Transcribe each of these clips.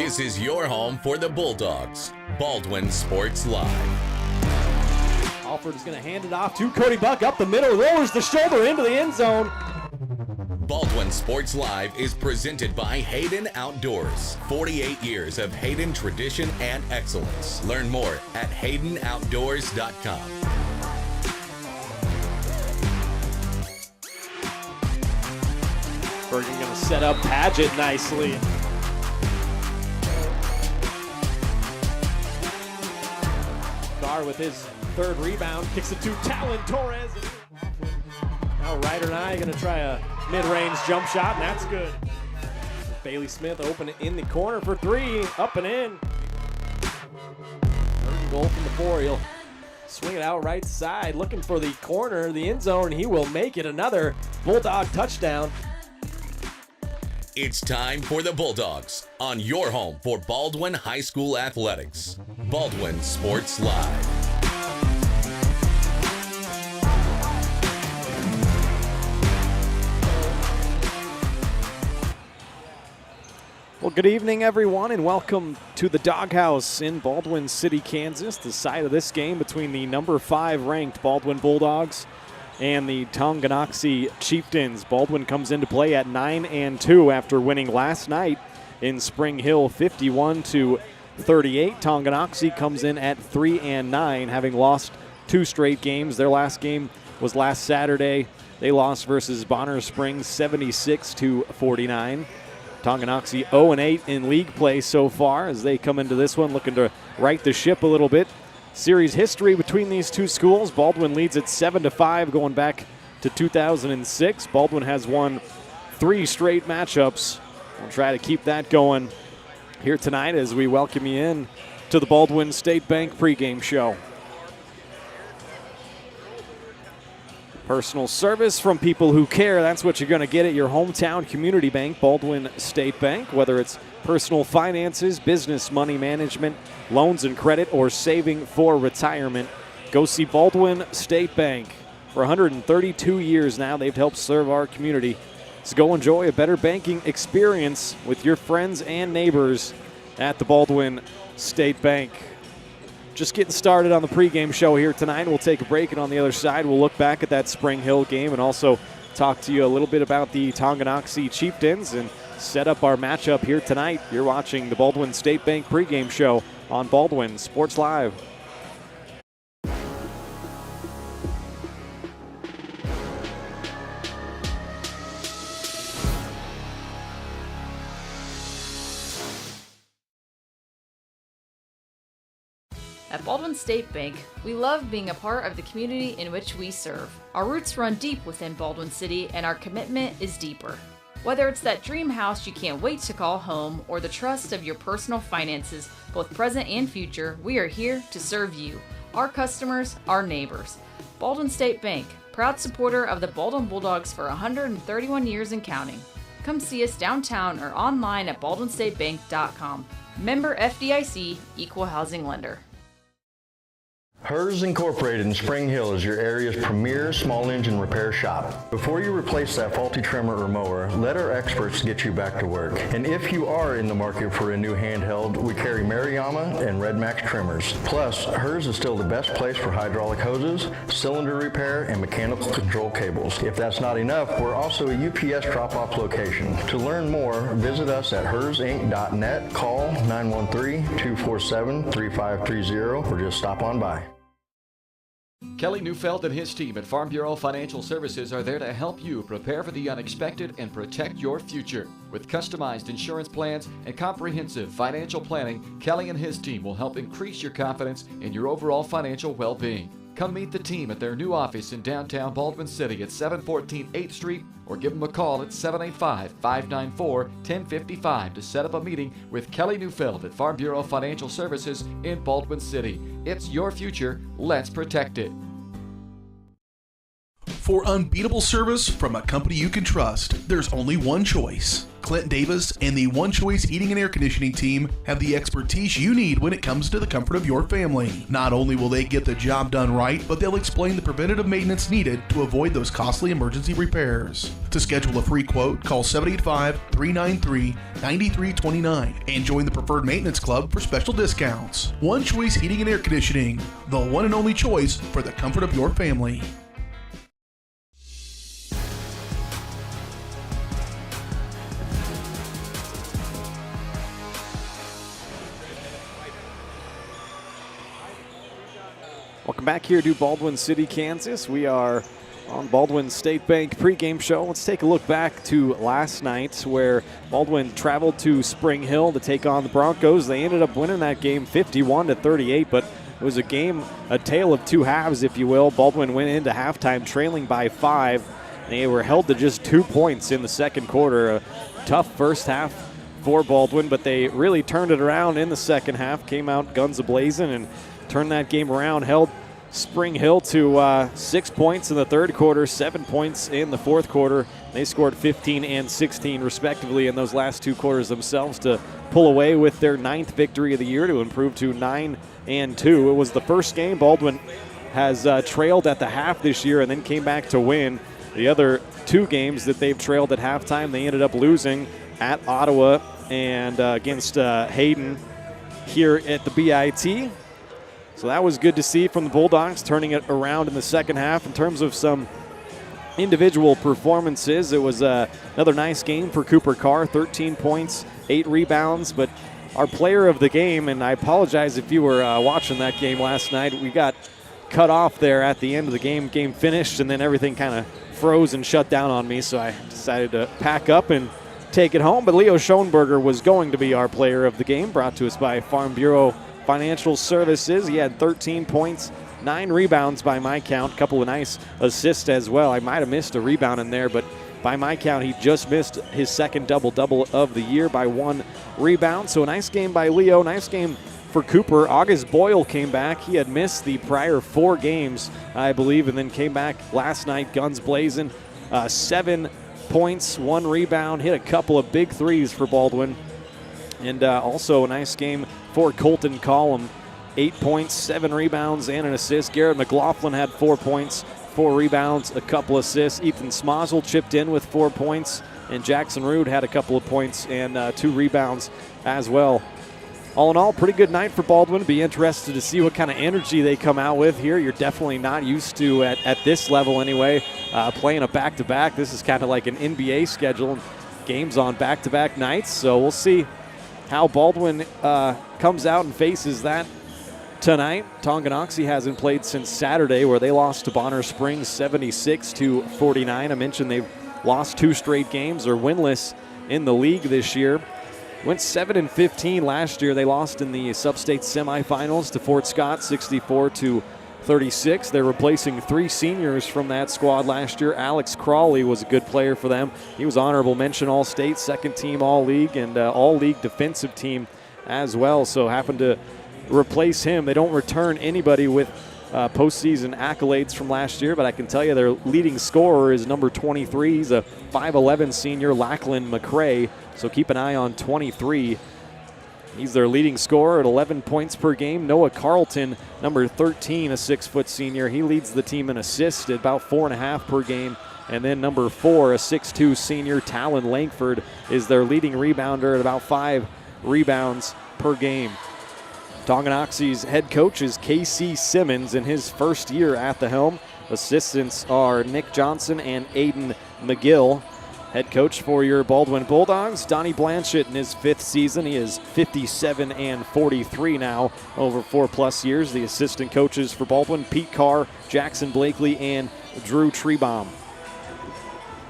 This is your home for the Bulldogs. Baldwin Sports Live. Alford is going to hand it off to Cody Buck up the middle, lowers the shoulder into the end zone. Baldwin Sports Live is presented by Hayden Outdoors. 48 years of Hayden tradition and excellence. Learn more at haydenoutdoors.com. Bergen going to set up Padgett nicely. Carr with his third rebound, kicks it to Talon Torres. Now Ryder and I going to try a mid-range jump shot, and that's good. Bailey Smith open it in the corner for three, up and in. Third goal from the four. He'll swing it out right side, looking for the corner, the end zone. He will make it another Bulldog touchdown. It's time for the Bulldogs on your home for Baldwin High School Athletics. Baldwin Sports Live. Well, good evening, everyone, and welcome to the Doghouse in Baldwin City, Kansas. The site of this game between the number 5 ranked Baldwin Bulldogs and the Tonganoxie Chieftains. Baldwin comes into play at 9-2 after winning last night in Spring Hill 51-38. Tonganoxie comes in at 3-9, having lost 2 straight games. Their last game was last Saturday. They lost versus Bonner Springs 76-49. Tonganoxie 0-8 in league play so far as they come into this one looking to right the ship a little bit. Series history between these two schools. Baldwin leads at 7-5 going back to 2006. Baldwin has won 3 straight matchups. We'll try to keep that going here tonight as we welcome you in to the Baldwin State Bank pregame show. Personal service from people who care. That's what you're going to get at your hometown community bank, Baldwin State Bank. Whether it's personal finances, business money management, loans and credit, or saving for retirement, go see Baldwin State Bank. For 132 years now, they've helped serve our community. So go enjoy a better banking experience with your friends and neighbors at the Baldwin State Bank. Just getting started on the pregame show here tonight. We'll take a break, and on the other side, we'll look back at that Spring Hill game and also talk to you a little bit about the Tonganoxie Chieftains and set up our matchup here tonight. You're watching the Baldwin State Bank pregame show on Baldwin Sports Live. At Baldwin State Bank, we love being a part of the community in which we serve. Our roots run deep within Baldwin City, and our commitment is deeper. Whether it's that dream house you can't wait to call home or the trust of your personal finances, both present and future, we are here to serve you, our customers, our neighbors. Baldwin State Bank, proud supporter of the Baldwin Bulldogs for 131 years and counting. Come see us downtown or online at baldwinstatebank.com. Member FDIC, Equal Housing Lender. Hers Incorporated in Spring Hill is your area's premier small engine repair shop. Before you replace that faulty trimmer or mower, let our experts get you back to work. And if you are in the market for a new handheld, we carry Maruyama and Red Max trimmers. Plus, Hers is still the best place for hydraulic hoses, cylinder repair, and mechanical control cables. If that's not enough, we're also a UPS drop-off location. To learn more, visit us at hersinc.net, call 913-247-3530, or just stop on by. Kelly Neufeld and his team at Farm Bureau Financial Services are there to help you prepare for the unexpected and protect your future. With customized insurance plans and comprehensive financial planning, Kelly and his team will help increase your confidence in your overall financial well-being. Come meet the team at their new office in downtown Baldwin City at 714 8th Street or give them a call at 785-594-1055 to set up a meeting with Kelly Neufeld at Farm Bureau Financial Services in Baldwin City. It's your future. Let's protect it. For unbeatable service from a company you can trust, there's only one choice. Clint Davis and the One Choice Heating and Air Conditioning team have the expertise you need when it comes to the comfort of your family. Not only will they get the job done right, but they'll explain the preventative maintenance needed to avoid those costly emergency repairs. To schedule a free quote, call 785-393-9329 and join the Preferred Maintenance Club for special discounts. One Choice Heating and Air Conditioning, the one and only choice for the comfort of your family. Welcome back here to Baldwin City, Kansas. We are on Baldwin State Bank pregame show. Let's take a look back to last night where Baldwin traveled to Spring Hill to take on the Broncos. They ended up winning that game 51-38, but it was a tale of two halves, if you will. Baldwin went into halftime trailing by 5. They were held to just 2 points in the second quarter. A tough first half for Baldwin, but they really turned it around in the second half, came out guns a-blazing and turned that game around, held Spring Hill to 6 points in the third quarter, 7 points in the fourth quarter. They scored 15 and 16 respectively in those last two quarters themselves to pull away with their 9th victory of the year to improve to 9-2. It was the first game Baldwin has trailed at the half this year and then came back to win. The other 2 games that they've trailed at halftime, they ended up losing at Ottawa and against Hayden here at the BIT. So that was good to see from the Bulldogs, turning it around in the second half. In terms of some individual performances, it was another nice game for Cooper Carr, 13 points, 8 rebounds. But our player of the game, and I apologize if you were watching that game last night, we got cut off there at the end of the game. Game finished, and then everything kind of froze and shut down on me, so I decided to pack up and take it home. But Leo Schoenberger was going to be our player of the game, brought to us by Farm Bureau Financial Services. He had 13 points, 9 rebounds by my count, a couple of nice assists as well. I might have missed a rebound in there, but by my count, he just missed his second double-double of the year by 1 rebound. So a nice game by Leo, nice game for Cooper. August Boyle came back. He had missed the prior 4 games, I believe, and then came back last night, guns blazing. 7 points, 1 rebound, hit a couple of big threes for Baldwin. And also a nice game for Colton Collum. 8 points, 7 rebounds, and an assist. Garrett McLaughlin had 4 points, 4 rebounds, a couple assists. Ethan Smozzle chipped in with 4 points, and Jackson Rood had a couple of points and 2 rebounds as well. All in all, pretty good night for Baldwin. Be interested to see what kind of energy they come out with here. You're definitely not used to, at this level anyway, playing a back-to-back. This is kind of like an NBA schedule, games on back-to-back nights. So we'll see how Baldwin comes out and faces that tonight. Tonganoxie hasn't played since Saturday, where they lost to Bonner Springs 76-49. I mentioned they've lost 2 straight games, or winless in the league this year. Went 7-15 last year. They lost in the Sub-State semifinals to Fort Scott 64-36. They're replacing 3 seniors from that squad last year. Alex Crawley was a good player for them. He was honorable mention All-State, second team All-League, and All-League defensive team as well. So happened to replace him. They don't return anybody with postseason accolades from last year, but I can tell you their leading scorer is number 23. He's a 5'11 senior, Lachlan McCray. So keep an eye on 23. He's their leading scorer at 11 points per game. Noah Carlton, number 13, a 6-foot senior. He leads the team in assists at about 4.5 per game. And then number 4, a 6'2 senior, Talon Langford, is their leading rebounder at about 5 rebounds per game. Tonganoxie's head coach is Casey Simmons in his first year at the helm. Assistants are Nick Johnson and Aiden McGill. Head coach for your Baldwin Bulldogs, Donnie Blanchett, in his 5th season. He is 57-43 now over 4+ years. The assistant coaches for Baldwin, Pete Carr, Jackson Blakely, and Drew Trebaum.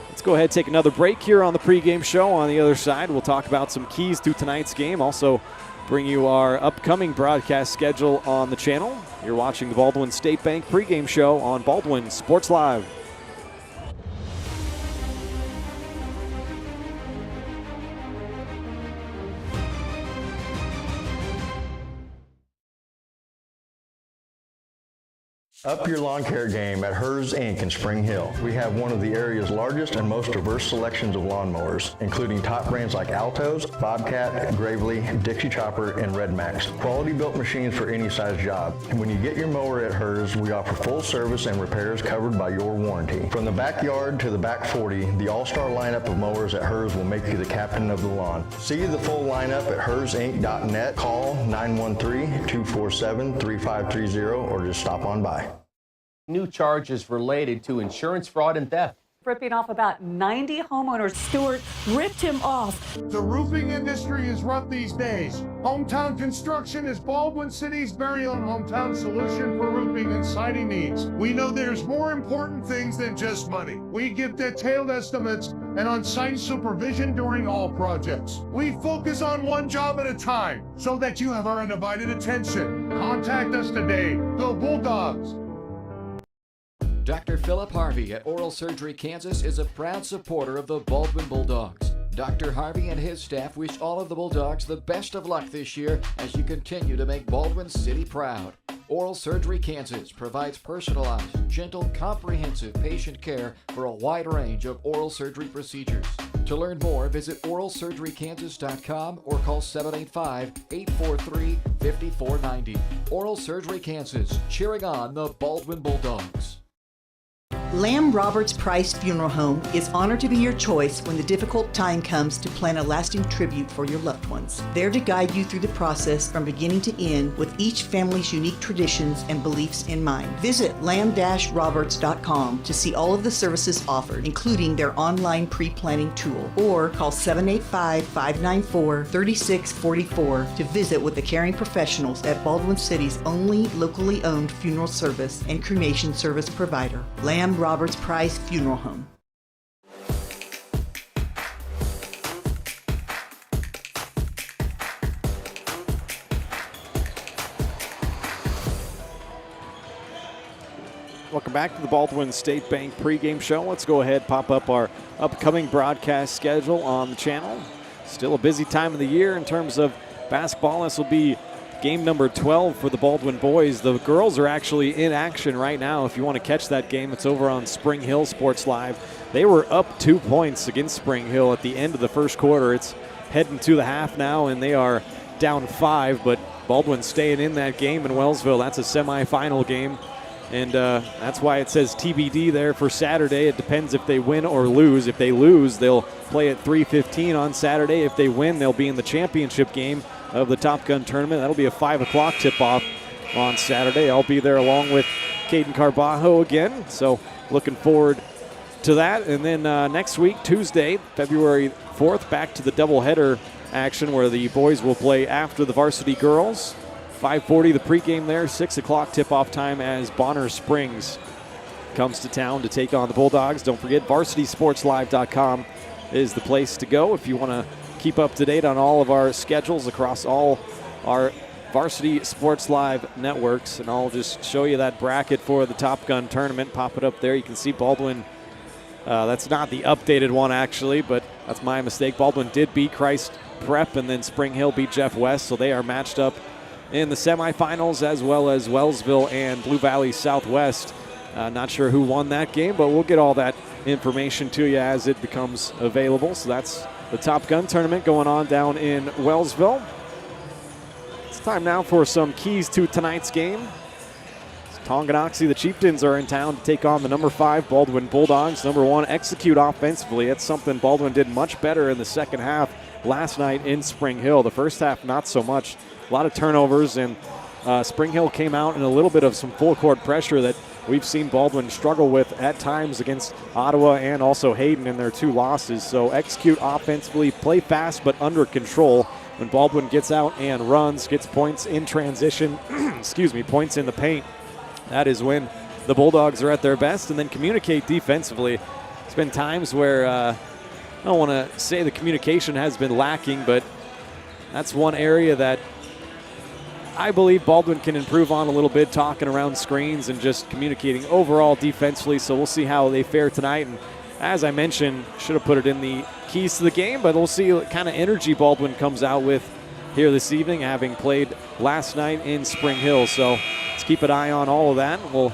Let's go ahead and take another break here on the pregame show. On the other side, we'll talk about some keys to tonight's game. Also bring you our upcoming broadcast schedule on the channel. You're watching the Baldwin State Bank pregame show on Baldwin Sports Live. Up your lawn care game at Hers Inc. in Spring Hill. We have one of the area's largest and most diverse selections of lawnmowers, including top brands like Altos, Bobcat, Gravely, Dixie Chopper, and Red Max. Quality built machines for any size job. And when you get your mower at Hers, we offer full service and repairs covered by your warranty. From the backyard to the back 40, the all-star lineup of mowers at Hers will make you the captain of the lawn. See the full lineup at hersinc.net. Call 913-247-3530 or just stop on by. New charges related to insurance fraud and theft. Ripping off about 90 homeowners. Stewart ripped him off. The roofing industry is rough these days. Hometown Construction is Baldwin City's very own hometown solution for roofing and siding needs. We know there's more important things than just money. We give detailed estimates and on-site supervision during all projects. We focus on one job at a time so that you have our undivided attention. Contact us today. Go Bulldogs! Dr. Philip Harvey at Oral Surgery Kansas is a proud supporter of the Baldwin Bulldogs. Dr. Harvey and his staff wish all of the Bulldogs the best of luck this year as you continue to make Baldwin City proud. Oral Surgery Kansas provides personalized, gentle, comprehensive patient care for a wide range of oral surgery procedures. To learn more, visit oralsurgerykansas.com or call 785-843-5490. Oral Surgery Kansas, cheering on the Baldwin Bulldogs. Lamb Roberts Price Funeral Home is honored to be your choice when the difficult time comes to plan a lasting tribute for your loved ones. There to guide you through the process from beginning to end with each family's unique traditions and beliefs in mind. Visit lamb-roberts.com to see all of the services offered, including their online pre-planning tool, or call 785-594-3644 to visit with the caring professionals at Baldwin City's only locally owned funeral service and cremation service provider, Lamb Roberts Price Funeral Home. Welcome back to the Baldwin State Bank pregame show. Let's go ahead, pop up our upcoming broadcast schedule on the channel. Still a busy time of the year in terms of basketball. This will be game number 12 for the Baldwin boys. The girls are actually in action right now. If you want to catch that game, it's over on Spring Hill Sports Live. They were up 2 points against Spring Hill at the end of the first quarter. It's heading to the half now, and they are down 5, but Baldwin's staying in that game in Wellsville. That's a semifinal game, and that's why it says TBD there for Saturday. It depends if they win or lose. If they lose, they'll play at 3:15 on Saturday. If they win, they'll be in the championship game of the Top Gun tournament. That'll be a 5 o'clock tip-off on Saturday. I'll be there along with Caden Carbajo again, so looking forward to that. And then next week, Tuesday, February 4th, back to the doubleheader action where the boys will play after the varsity girls. 5:40 the pregame there, 6 o'clock tip-off time as Bonner Springs comes to town to take on the Bulldogs. Don't forget, varsitysportslive.com is the place to go if you want to keep up to date on all of our schedules across all our Varsity Sports Live networks. And I'll just show you that bracket for the Top Gun tournament. Pop it up there. You can see Baldwin. That's not the updated one, actually, but that's my mistake. Baldwin did beat Christ Prep, and then Spring Hill beat Jeff West, so they are matched up in the semifinals, as well as Wellsville and Blue Valley Southwest. Not sure who won that game, but we'll get all that information to you as it becomes available. So that's the Top Gun tournament going on down in Wellsville. It's time now for some keys to tonight's game. Tonganoxie, the Chieftains, are in town to take on the number 5 Baldwin Bulldogs. Number 1, execute offensively. It's something Baldwin did much better in the second half last night in Spring Hill. The first half, not so much. A lot of turnovers, and Spring Hill came out in a little bit of some full court pressure that we've seen Baldwin struggle with at times against Ottawa and also Hayden in their 2 losses. So execute offensively, play fast but under control. When Baldwin gets out and runs, gets points in transition, points in the paint, that is when the Bulldogs are at their best. And then communicate defensively. It's been times where I don't want to say the communication has been lacking, but that's one area that I believe Baldwin can improve on a little bit, talking around screens and just communicating overall defensively. So we'll see how they fare tonight. And as I mentioned, should have put it in the keys to the game, but we'll see what kind of energy Baldwin comes out with here this evening, having played last night in Spring Hill. So let's keep an eye on all of that. We'll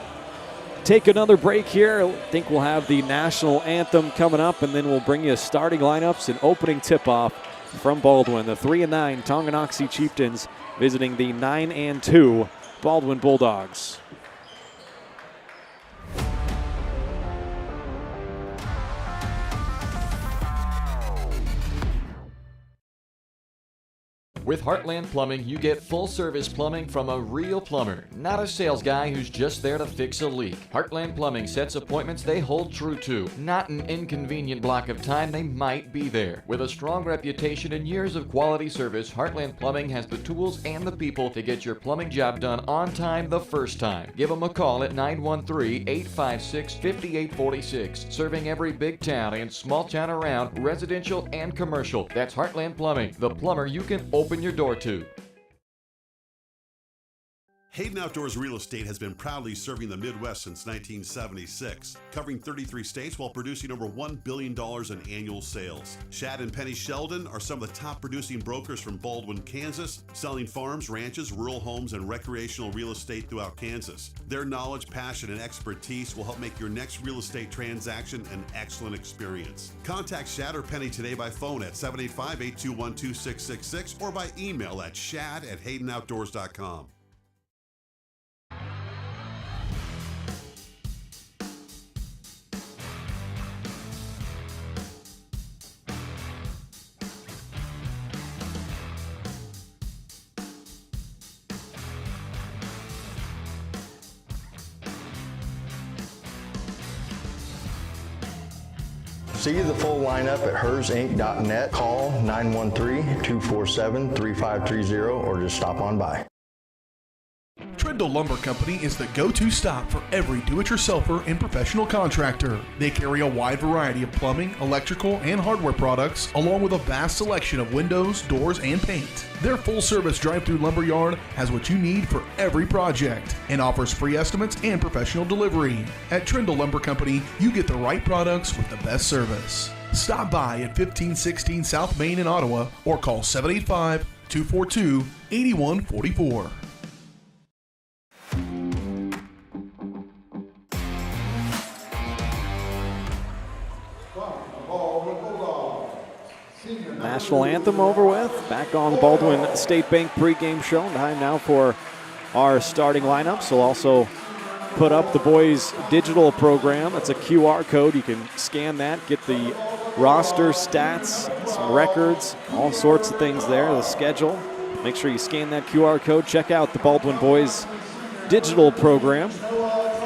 take another break here. I think we'll have the national anthem coming up, and then we'll bring you starting lineups and opening tip-off from Baldwin. The 3-9 Tonganoxie Chieftains visiting the 9-2 Baldwin Bulldogs. With Heartland Plumbing, you get full-service plumbing from a real plumber, not a sales guy who's just there to fix a leak. Heartland Plumbing sets appointments they hold true to, not an inconvenient block of time they might be there. With a strong reputation and years of quality service, Heartland Plumbing has the tools and the people to get your plumbing job done on time the first time. Give them a call at 913-856-5846, serving every big town and small town around, residential and commercial. That's Heartland Plumbing, the plumber you can open your door to. Hayden Outdoors Real Estate has been proudly serving the Midwest since 1976, covering 33 states while producing over $1 billion in annual sales. Shad and Penny Sheldon are some of the top producing brokers from Baldwin, Kansas, selling farms, ranches, rural homes, and recreational real estate throughout Kansas. Their knowledge, passion, and expertise will help make your next real estate transaction an excellent experience. Contact Shad or Penny today by phone at 785-821-2666 or by email at shad@haydenoutdoors.com. See the full lineup at hersinc.net. Call 913-247-3530 or just stop on by. Trindle Lumber Company is the go-to stop for every do-it-yourselfer and professional contractor. They carry a wide variety of plumbing, electrical, and hardware products, along with a vast selection of windows, doors, and paint. Their full-service drive-through lumber yard has what you need for every project and offers free estimates and professional delivery. At Trindle Lumber Company, you get the right products with the best service. Stop by at 1516 South Main in Ottawa or call 785-242-8144. National anthem over with. Back on the Baldwin State Bank pregame show. Time now for our starting lineups. We'll also put up the boys' digital program. It's a QR code. You can scan that, get the roster, stats, some records, all sorts of things there, the schedule. Make sure you scan that QR code. Check out the Baldwin boys' digital program.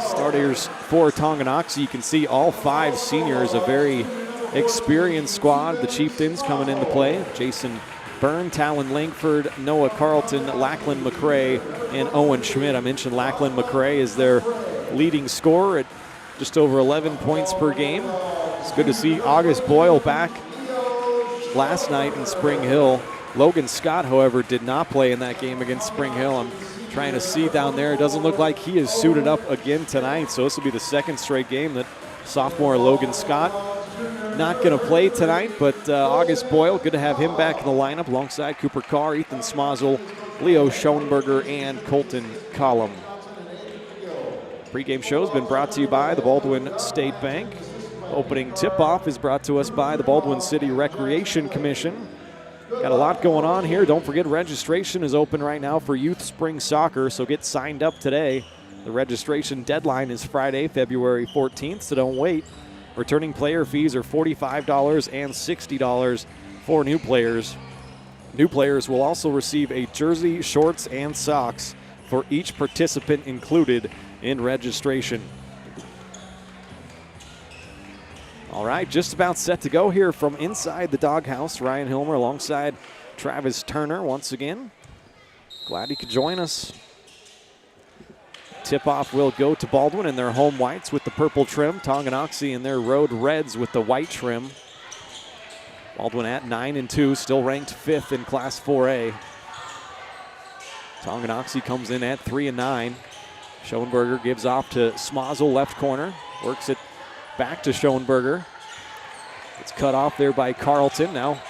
Starters for Tonganoxie. You can see all 5 seniors, a very experienced squad. The Chieftains coming into play. Jason Byrne, Talon Langford, Noah Carlton, Lachlan McCrae, and Owen Schmidt. I mentioned Lachlan McCrae is their leading scorer at just over 11 points per game. It's good to see August Boyle back last night in Spring Hill. Logan Scott, however, did not play in that game against Spring Hill. I'm trying to see down there. It doesn't look like he is suited up again tonight, so this will be the second straight game that sophomore Logan Scott not going to play tonight, but August Boyle, good to have him back in the lineup alongside Cooper Carr, Ethan Smazel, Leo Schoenberger, and Colton Collum. Pre-game show has been brought to you by the Baldwin State Bank. Opening tip-off is brought to us by the Baldwin City Recreation Commission. Got a lot going on here. Don't forget registration is open right now for youth spring soccer, so get signed up today. The registration deadline is Friday, February 14th, so don't wait. Returning player fees are $45 and $60 for new players. New players will also receive a jersey, shorts, and socks for each participant included in registration. All right, just about set to go here from inside the doghouse. Ryan Hilmer alongside Travis Turner once again. Glad he could join us. Tip-off will go to Baldwin in their home whites with the purple trim. Tonganoxie in their road reds with the white trim. Baldwin at 9-2, still ranked 5th in Class 4A. Tonganoxie comes in at 3-9. Schoenberger gives off to Smazel, left corner. Works it back to Schoenberger. It's cut off there by Carlton. Now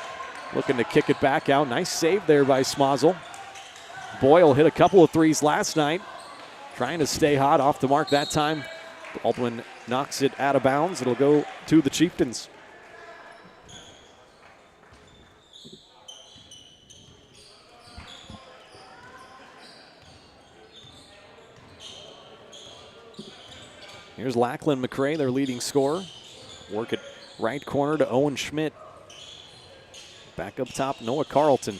looking to kick it back out. Nice save there by Smazel. Boyle hit a couple of threes last night. Trying to stay hot, off the mark that time Baldwin knocks it out of bounds. It'll go to the Chieftains. Here's Lachlan McCray, their leading scorer. Work it right corner to Owen Schmidt. Back up top, Noah Carlton.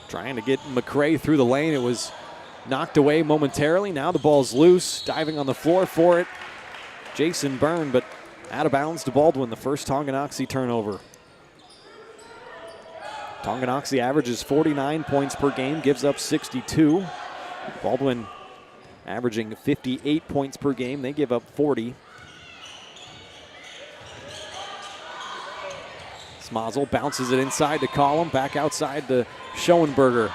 Trying to get McCray through the lane. It was knocked away momentarily. Now the ball's loose. Diving on the floor for it, Jason Byrne, but out of bounds to Baldwin, the first Tonganoxie turnover. Tonganoxie averages 49 points per game, gives up 62. Baldwin averaging 58 points per game. They give up 40. Smazel bounces it inside to Collum, back outside to Schoenberger.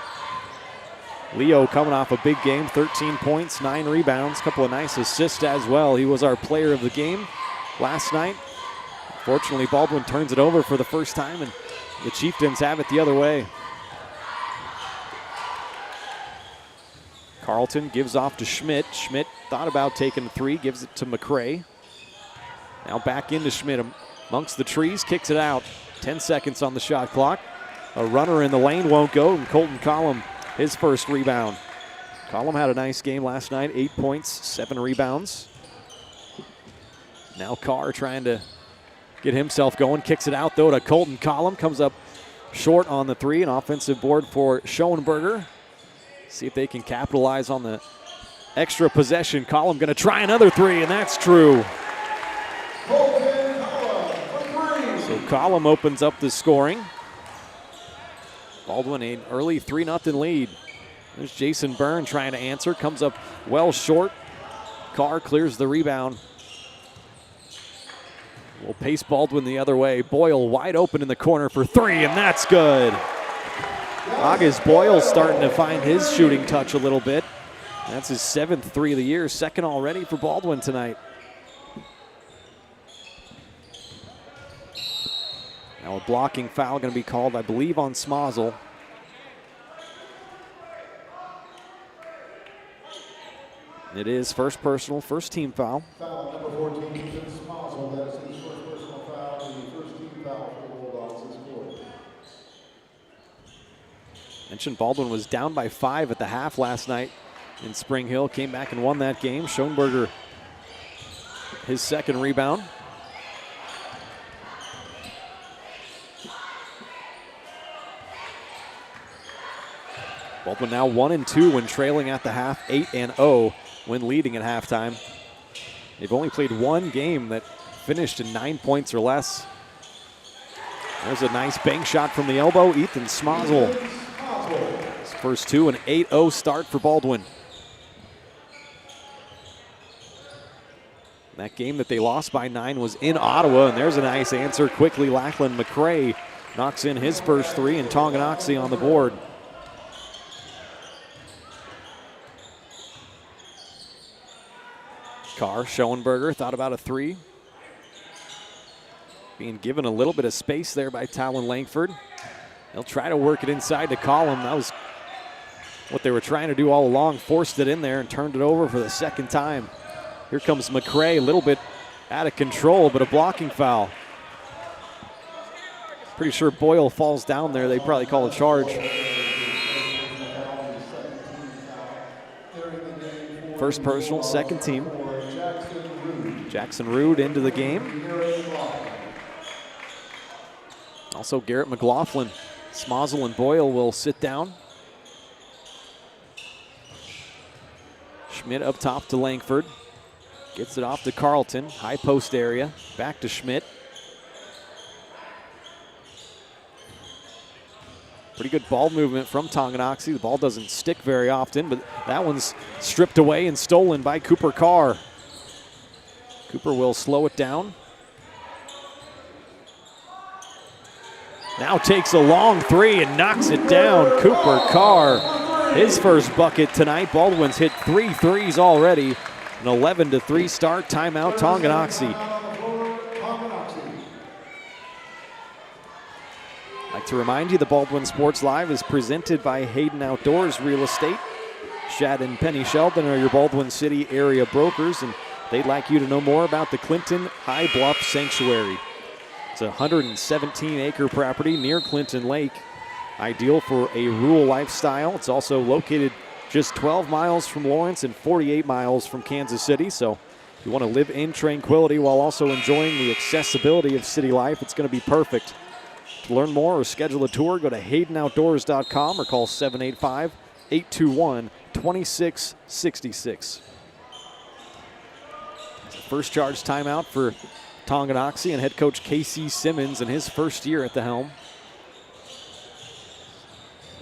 Leo coming off a big game, 13 points, 9 rebounds, couple of nice assists as well. He was our player of the game last night. Fortunately, Baldwin turns it over for the first time, and the Chieftains have it the other way. Carlton gives off to Schmidt. Schmidt thought about taking a three, gives it to McCray. Now back into Schmidt amongst the trees, kicks it out. 10 seconds on the shot clock. A runner in the lane won't go, and Colton Collum, his first rebound. Collum had a nice game last night, 8 points, 7 rebounds. Now Carr trying to get himself going, kicks it out though to Colton Collum, comes up short on the three, an offensive board for Schoenberger. See if they can capitalize on the extra possession. Collum gonna try another three, and that's true. So Collum opens up the scoring. Baldwin an early 3-0 lead. There's Jason Byrne trying to answer, comes up well short. Carr clears the rebound. Will pace Baldwin the other way. Boyle wide open in the corner for three, and that's good. August Boyle starting to find his shooting touch a little bit. That's his 7th three of the year, second already for Baldwin tonight. Now a blocking foul going to be called, I believe, on Smazel. It is first personal, first team foul. Foul number 14, Smazel. That is his first personal foul, and the first team foul for the Bulldogs is scored. Mentioned Baldwin was down by 5 at the half last night in Spring Hill. Came back and won that game. Schoenberger, his second rebound. Baldwin now 1-2 when trailing at the half, 8-0 when leading at halftime. They've only played one game that finished in 9 points or less. There's a nice bank shot from the elbow. Ethan Smazel. His first two, an 8-0 start for Baldwin. That game that they lost by 9 was in Ottawa, and there's a nice answer quickly. Lachlan McCray knocks in his first three, and Tonganoxie on the board. Carr, Schoenberger thought about a three. Being given a little bit of space there by Talon Langford. They'll try to work it inside to Collum. That was what they were trying to do all along. Forced it in there and turned it over for the second time. Here comes McCray, a little bit out of control, but a blocking foul. Pretty sure Boyle falls down there. They probably call a charge. First personal, second team. Jackson Rude into the game. Also Garrett McLaughlin. Smazel and Boyle will sit down. Schmidt up top to Langford. Gets it off to Carlton. High post area. Back to Schmidt. Pretty good ball movement from Tonganoxie. The ball doesn't stick very often, but that one's stripped away and stolen by Cooper Carr. Cooper will slow it down. Now takes a long three and knocks it down. Cooper Carr, his first bucket tonight. Baldwin's hit 3 threes already. An 11-3 start. Timeout, Tonganoxie. I'd like to remind you the Baldwin Sports Live is presented by Hayden Outdoors Real Estate. Shad and Penny Sheldon are your Baldwin City area brokers, and they'd like you to know more about the Clinton High Bluff Sanctuary. It's a 117-acre property near Clinton Lake, ideal for a rural lifestyle. It's also located just 12 miles from Lawrence and 48 miles from Kansas City, so if you want to live in tranquility while also enjoying the accessibility of city life, it's going to be perfect. To learn more or schedule a tour, go to HaydenOutdoors.com or call 785-821-2666. First charge timeout for Tonganoxie and head coach Casey Simmons in his first year at the helm.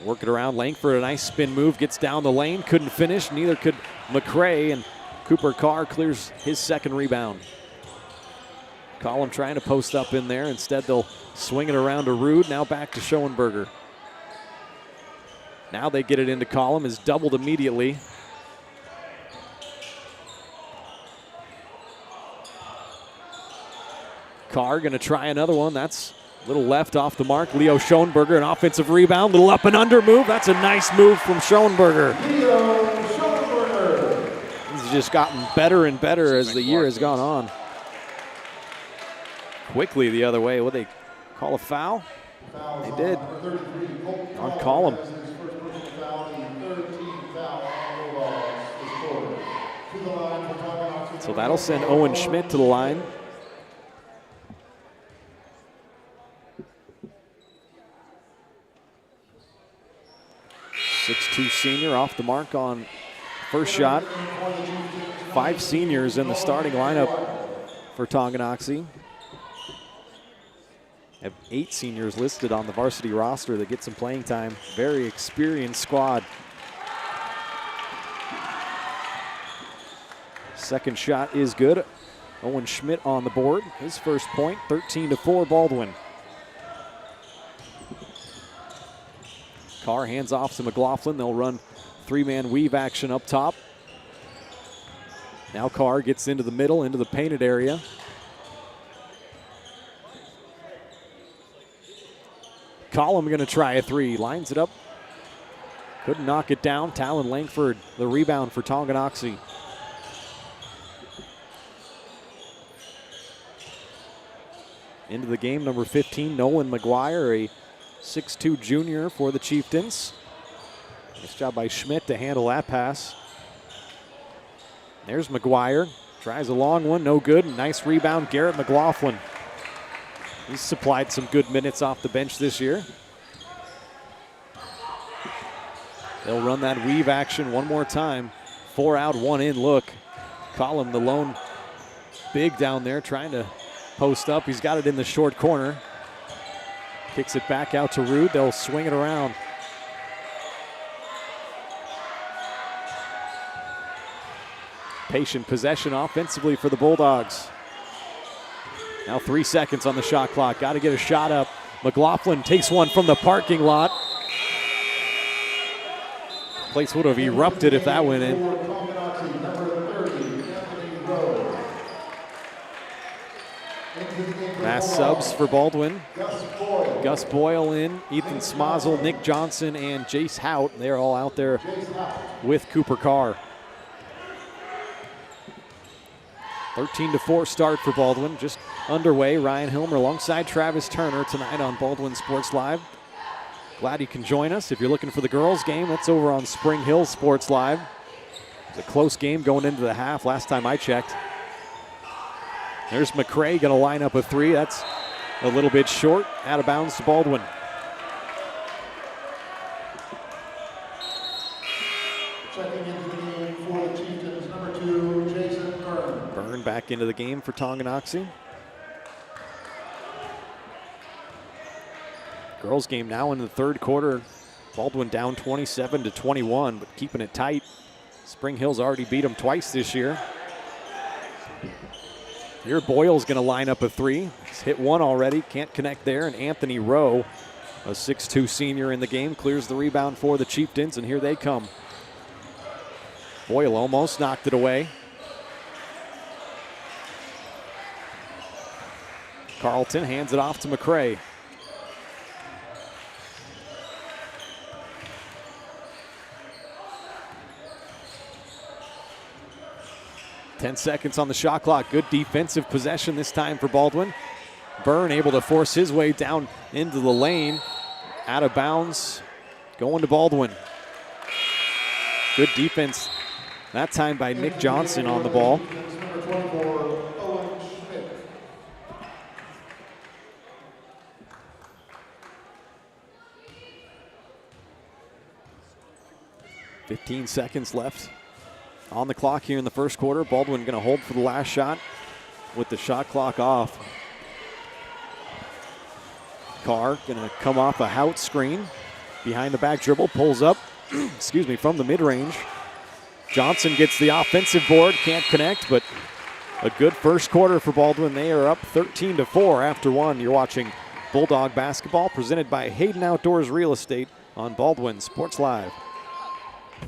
Work it around, Langford, a nice spin move, gets down the lane, couldn't finish, neither could McCray, and Cooper Carr clears his second rebound. Collum trying to post up in there. Instead, they'll swing it around to Rude. Now back to Schoenberger. Now they get it into Collum. Is doubled immediately. Carr going to try another one. That's a little left off the mark. Leo Schoenberger, an offensive rebound. Little up and under move. That's a nice move from Schoenberger. He's just gotten better and better as the year has gone on. Quickly the other way. Would they call a foul? They did. On Collum. So that'll send Owen Schmidt to the line. .62 senior off the mark on first shot. 5 seniors in the starting lineup for Tonganoxie. Have 8 seniors listed on the varsity roster that get some playing time. Very experienced squad. Second shot is good. Owen Schmidt on the board. His first point, 13-4 Baldwin. Carr hands off to McLaughlin. They'll run 3-man weave action up top. Now Carr gets into the middle, into the painted area. Collum going to try a 3. Lines it up. Couldn't knock it down. Talon Langford, the rebound for Tonganoxie. Into the game, number 15, Nolan McGuire, a 6'2 junior for the Chieftains. Nice job by Schmidt to handle that pass. There's McGuire. Tries a long one, no good. Nice rebound, Garrett McLaughlin. He's supplied some good minutes off the bench this year. They'll run that weave action one more time. 4 out, 1 in look. Collum, the lone big down there, trying to post up. He's got it in the short corner. Kicks it back out to Rude. They'll swing it around. Patient possession offensively for the Bulldogs. Now 3 seconds on the shot clock. Got to get a shot up. McLaughlin takes one from the parking lot. Place would have erupted if that went in. Mass subs for Baldwin. Gus Boyle in, Ethan Smazel, Nick Johnson, and Jace Hout. They're all out there with Cooper Carr. 13-4 start for Baldwin, just underway. Ryan Hilmer alongside Travis Turner tonight on Baldwin Sports Live. Glad you can join us. If you're looking for the girls' game, that's over on Spring Hill Sports Live. It's a close game going into the half last time I checked. There's McCray going to line up a 3. That's a little bit short, out of bounds to Baldwin. Checking into the game for the Chieftains, number 2, Jason Byrne. Byrne back into the game for Tonganoxie. Girls game now in the third quarter. Baldwin down 27-21, but keeping it tight. Spring Hill's already beat them twice this year. Here Boyle's going to line up a 3. He's hit 1 already, can't connect there. And Anthony Rowe, a 6'2 senior in the game, clears the rebound for the Chieftains, and here they come. Boyle almost knocked it away. Carlton hands it off to McCray. 10 seconds on the shot clock. Good defensive possession this time for Baldwin. Byrne able to force his way down into the lane. Out of bounds, going to Baldwin. Good defense that time by Nick Johnson on the ball. .15 seconds left on the clock here in the first quarter. Baldwin going to hold for the last shot with the shot clock off. Carr going to come off a Hout screen. Behind the back dribble, pulls up, excuse me, from the mid-range. Johnson gets the offensive board, can't connect, but a good first quarter for Baldwin. They are up 13-4 after one. You're watching Bulldog basketball presented by Hayden Outdoors Real Estate on Baldwin Sports Live.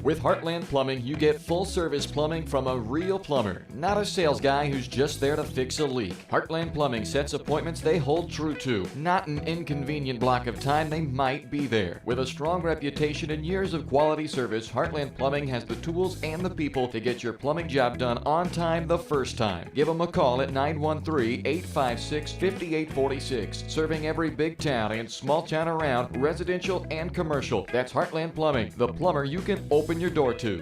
With Heartland Plumbing, you get full-service plumbing from a real plumber, not a sales guy who's just there to fix a leak. Heartland Plumbing sets appointments they hold true to, not an inconvenient block of time they might be there. With a strong reputation and years of quality service, Heartland Plumbing has the tools and the people to get your plumbing job done on time the first time. Give them a call at 913-856-5846, serving every big town and small town around, residential and commercial. That's Heartland Plumbing, the plumber you can open your door to.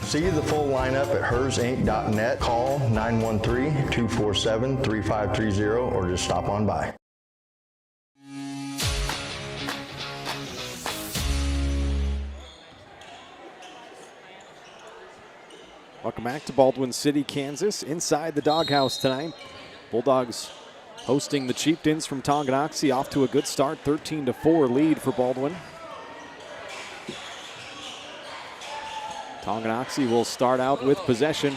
See the full lineup at hersinc.net. Call 913-247-3530 or just stop on by. Welcome back to Baldwin City, Kansas. Inside the Doghouse tonight, Bulldogs hosting the Chieftains from Tonganoxie. Off to a good start, 13-4 lead for Baldwin. Tonganoxie will start out with possession.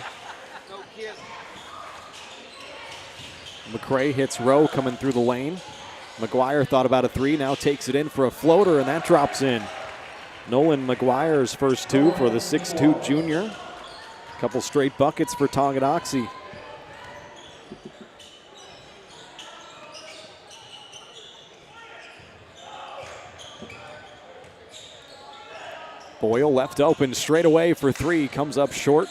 McCray hits Rowe coming through the lane. McGuire thought about a three, now takes it in for a floater, and that drops in. Nolan McGuire's first two for the 6'2 junior. Couple straight buckets for Tonganoxie. Boyle left open straight away for three, comes up short.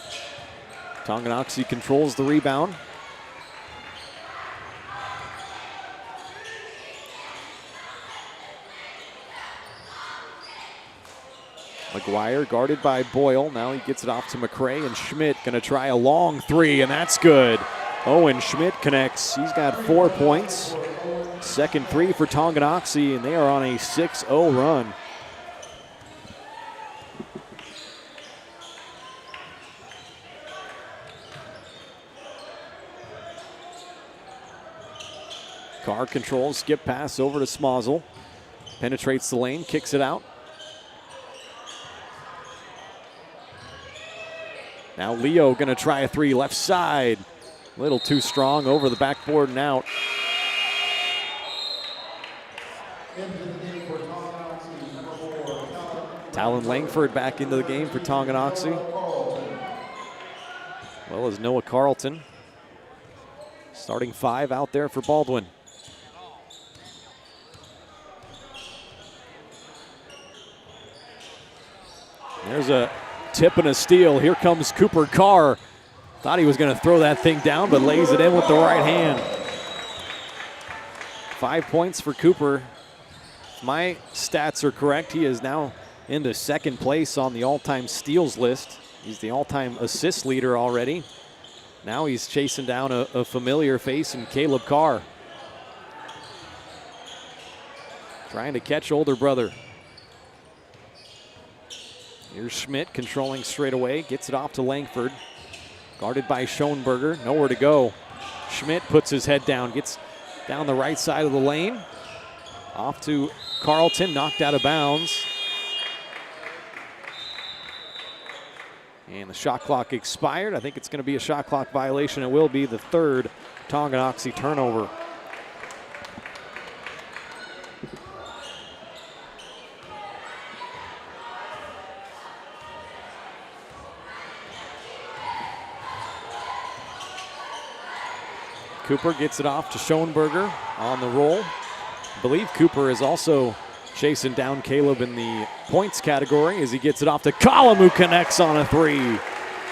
Tonganoxie controls the rebound. McGuire guarded by Boyle. Now he gets it off to McCray, and Schmidt gonna try a long three, and that's good. Owen Schmidt connects. He's got 4 points. Second three for Tonganoxie, and they are on a 6-0 run. Carr controls, skip pass over to Smozzle. Penetrates the lane, kicks it out. Now Leo gonna try a three, left side. A little too strong, over the backboard and out. Talon Langford back into the game for Tonganoxie. Well as Noah Carlton. Starting five out there for Baldwin. There's a tip and a steal. Here comes Cooper Carr. Thought he was going to throw that thing down, but lays it in with the right hand. 5 points for Cooper. If my stats are correct, he is now into second place on the all-time steals list. He's the all-time assist leader already. Now he's chasing down a familiar face in Caleb Carr. Trying to catch older brother. Here's Schmidt controlling straight away, gets it off to Langford. Guarded by Schoenberger, nowhere to go. Schmidt puts his head down, gets down the right side of the lane. Off to Carlton, knocked out of bounds. And the shot clock expired. I think it's going to be a shot clock violation. It will be the third Tonganoxie turnover. Cooper gets it off to Schoenberger on the roll. I believe Cooper is also chasing down Caleb in the points category as he gets it off to Collum, who connects on a three.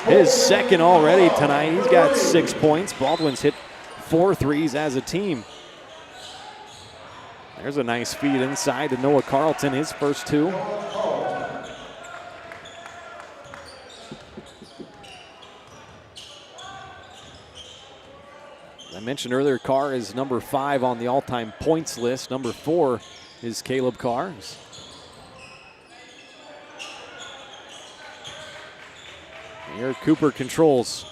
His second already tonight. He's got 6 points. Baldwin's hit 4 threes as a team. There's a nice feed inside to Noah Carlton, his first 2. I mentioned earlier, Carr is number 5 on the all-time points list. Number 4 is Caleb Carr. Here Cooper controls.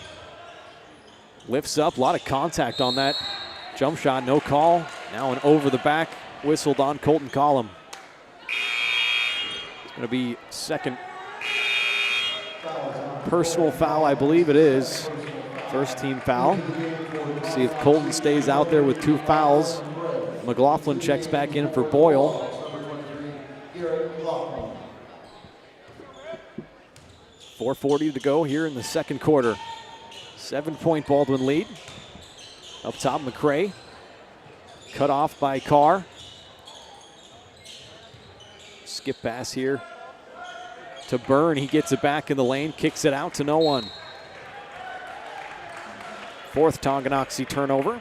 Lifts up, a lot of contact on that jump shot, no call. Now an over the back whistled on Colton Collum. It's going to be second personal foul, I believe it is. First team foul. See if Colton stays out there with 2 fouls. McLaughlin checks back in for Boyle. 4:40 to go here in the second quarter. 7-point Baldwin lead. Up top, McCray. Cut off by Carr. Skip pass here to Byrne. He gets it back in the lane, kicks it out to no one. 4th Tonganoxie turnover.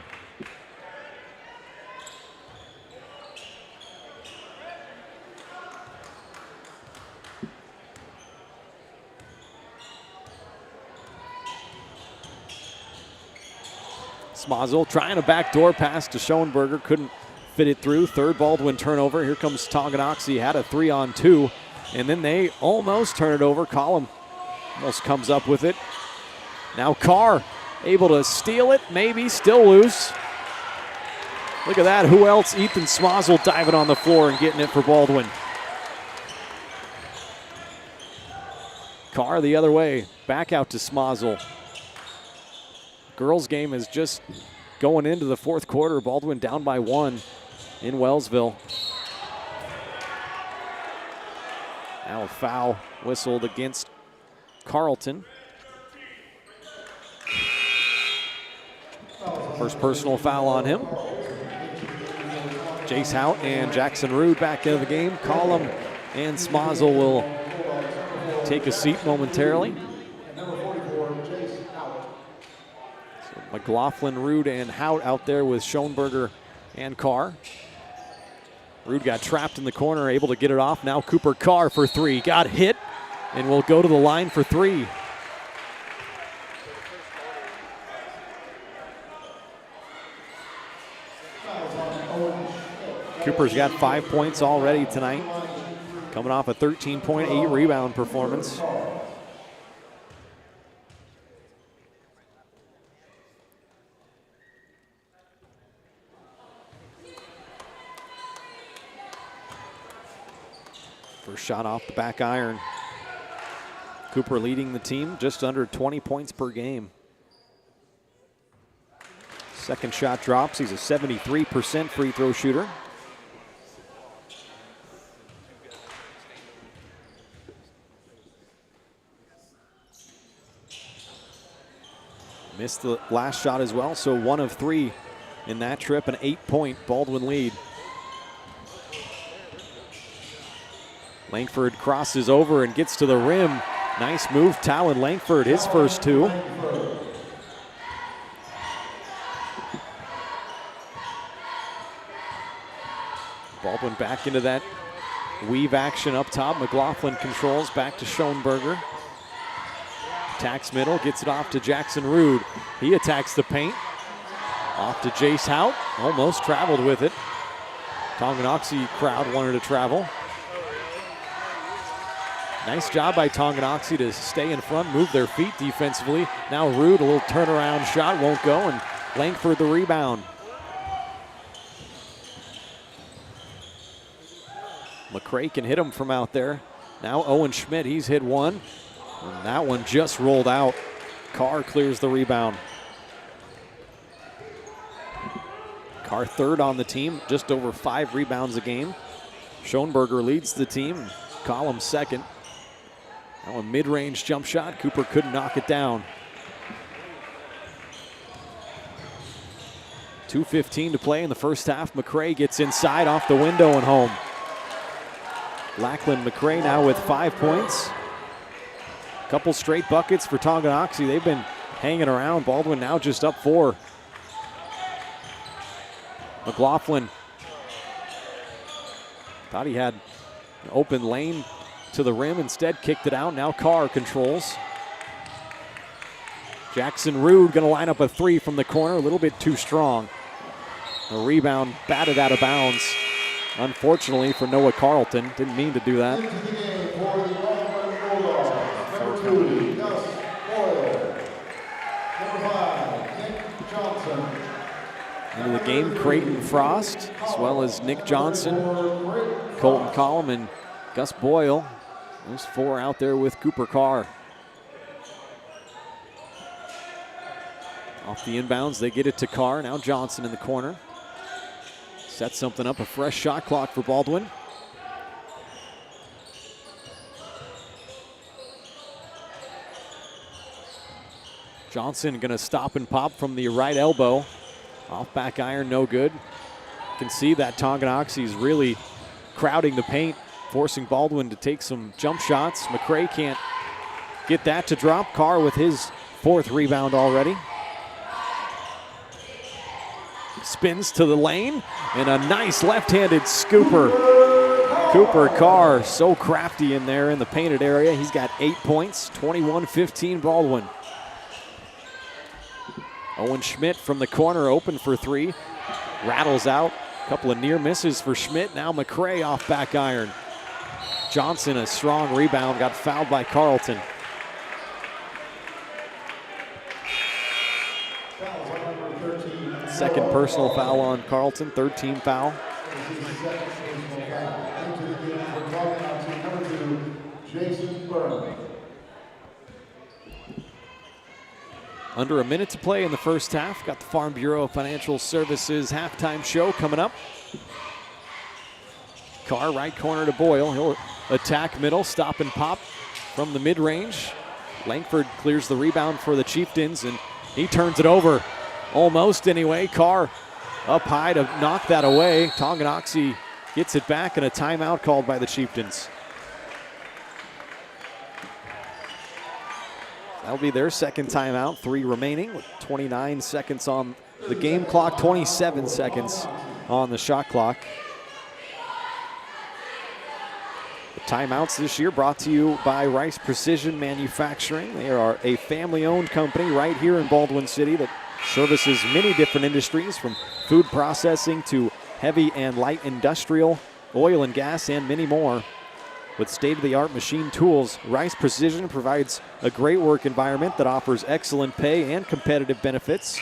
Smazel trying a backdoor pass to Schoenberger, couldn't fit it through. 3rd Baldwin turnover. Here comes Tonganoxie, had a 3-on-2, and then they almost turn it over. Collum almost comes up with it. Now Carr able to steal it, maybe still loose. Look at that, who else? Ethan Smazel diving on the floor and getting it for Baldwin. Carr the other way, back out to Smazel. Girls game is just going into the 4th quarter. Baldwin down by 1 in Wellsville. Now a foul whistled against Carlton. First personal foul on him. Jace Hout and Jackson Rude back into the game. Collum and Smazel will take a seat momentarily. McLaughlin, Rude, and Hout out there with Schoenberger and Carr. Rude got trapped in the corner, able to get it off. Now Cooper Carr for 3. Got hit and will go to the line for 3. Cooper's got 5 points already tonight, coming off a 13-point, 8-rebound performance. First shot off the back iron. Cooper leading the team just under 20 points per game. Second shot drops. He's a 73% free throw shooter. Missed the last shot as well, so 1 of 3 in that trip, an 8-point Baldwin lead. Langford crosses over and gets to the rim. Nice move, Talon Langford, his first 2. Baldwin back into that weave action up top. McLaughlin controls back to Schoenberger. Attacks middle, gets it off to Jackson Rude. He attacks the paint. Off to Jace Hout, almost traveled with it. Tonganoxie crowd wanted to travel. Nice job by Tonganoxie to stay in front, move their feet defensively. Now Rude, a little turnaround shot, won't go, and Langford the rebound. McCray can hit him from out there. Now Owen Schmidt, he's hit 1. And that one just rolled out. Carr clears the rebound. Carr 3rd on the team, just over 5 rebounds a game. Schoenberger leads the team. Collum 2nd. Now a mid-range jump shot. Cooper couldn't knock it down. 2:15 to play in the first half. McCray gets inside off the window and home. Lackland McCray now with 5 points. Couple straight buckets for Tonganoxie. They've been hanging around. Baldwin now just up 4. McLaughlin thought he had an open lane to the rim, instead kicked it out. Now Carr controls. Jackson Rude going to line up a 3 from the corner, a little bit too strong. A rebound batted out of bounds, unfortunately, for Noah Carlton. Didn't mean to do that. Into the game, Creighton Frost, as well as Nick Johnson, Colton Collum, and Gus Boyle. Those 4 out there with Cooper Carr. Off the inbounds, they get it to Carr. Now Johnson in the corner. Sets something up, a fresh shot clock for Baldwin. Johnson gonna stop and pop from the right elbow. Off back iron, no good. You can see that Tonganoxie is really crowding the paint, forcing Baldwin to take some jump shots. McCray can't get that to drop. Carr with his 4th rebound already. Spins to the lane, and a nice left-handed scooper. Cooper Carr, so crafty in there in the painted area. He's got 8 points, 21-15 Baldwin. Owen Schmidt from the corner, open for 3. Rattles out. A couple of near misses for Schmidt. Now McCray off back iron. Johnson, a strong rebound, got fouled by Carlton. Second personal foul on Carlton, 3rd team foul. Under a minute to play in the first half. Got the Farm Bureau Financial Services halftime show coming up. Carr, right corner to Boyle. He'll attack middle, stop and pop from the mid-range. Langford clears the rebound for the Chieftains, and he turns it over. Almost anyway. Carr up high to knock that away. Tonganoxie gets it back, and a timeout called by the Chieftains. That'll be their second timeout, 3 remaining with 29 seconds on the game clock, 27 seconds on the shot clock. The timeouts this year brought to you by Rice Precision Manufacturing. They are a family-owned company right here in Baldwin City that services many different industries, from food processing to heavy and light industrial, oil and gas, and many more. With state-of-the-art machine tools, Rice Precision provides a great work environment that offers excellent pay and competitive benefits.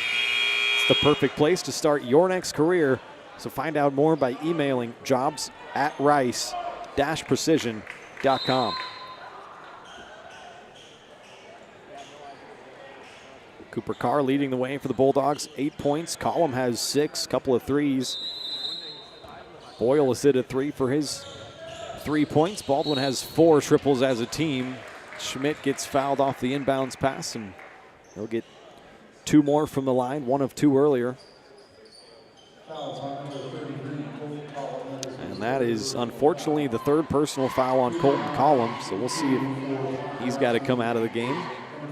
It's the perfect place to start your next career. So find out more by emailing jobs@rice-precision.com. Cooper Carr leading the way for the Bulldogs, 8 points. Collum has 6, couple of threes. Boyle has hit a 3 for his 3 points. Baldwin has 4 triples as a team. Schmidt gets fouled off the inbounds pass, and he'll get 2 more from the line, 1 of 2 earlier. And that is unfortunately the 3rd personal foul on Colton Collum, so we'll see if he's got to come out of the game.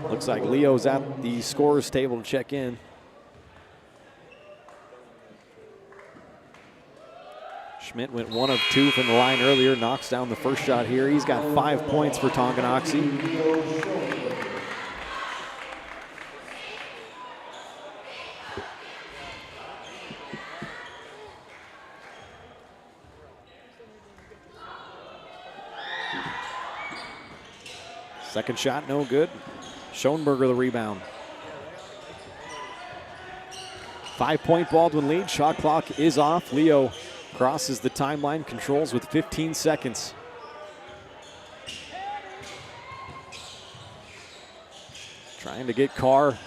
Looks like Leo's at the scorer's table to check in. Schmidt went 1 of 2 from the line earlier, knocks down the first shot here. He's got 5 points for Tonganoxie. Second shot, no good. Schoenberger the rebound. 5-point Baldwin lead. Shot clock is off. Leo crosses the timeline, controls with 15 seconds. Trying to get Carr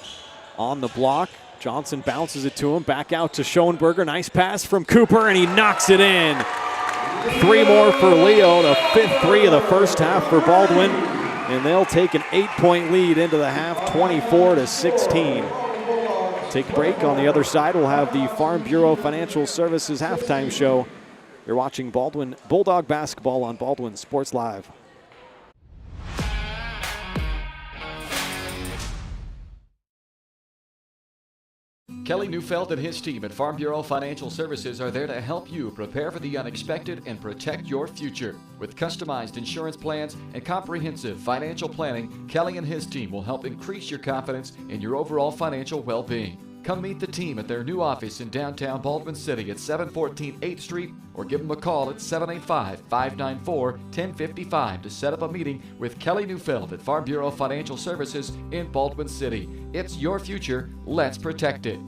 on the block. Johnson bounces it to him. Back out to Schoenberger. Nice pass from Cooper, and he knocks it in. 3 more for Leo. The 5th 3 of the first half for Baldwin. And they'll take an 8-point lead into the half, 24-16. take a break. On the other side, we'll have the Farm Bureau Financial Services halftime show. You're watching Baldwin Bulldog basketball on Baldwin Sports Live. Kelly Neufeld and his team at Farm Bureau Financial Services are there to help you prepare for the unexpected and protect your future. With customized insurance plans and comprehensive financial planning, Kelly and his team will help increase your confidence in your overall financial well-being. Come meet the team at their new office in downtown Baldwin City at 714 8th Street or give them a call at 785-594-1055 to set up a meeting with Kelly Neufeld at Farm Bureau Financial Services in Baldwin City. It's your future. Let's protect it.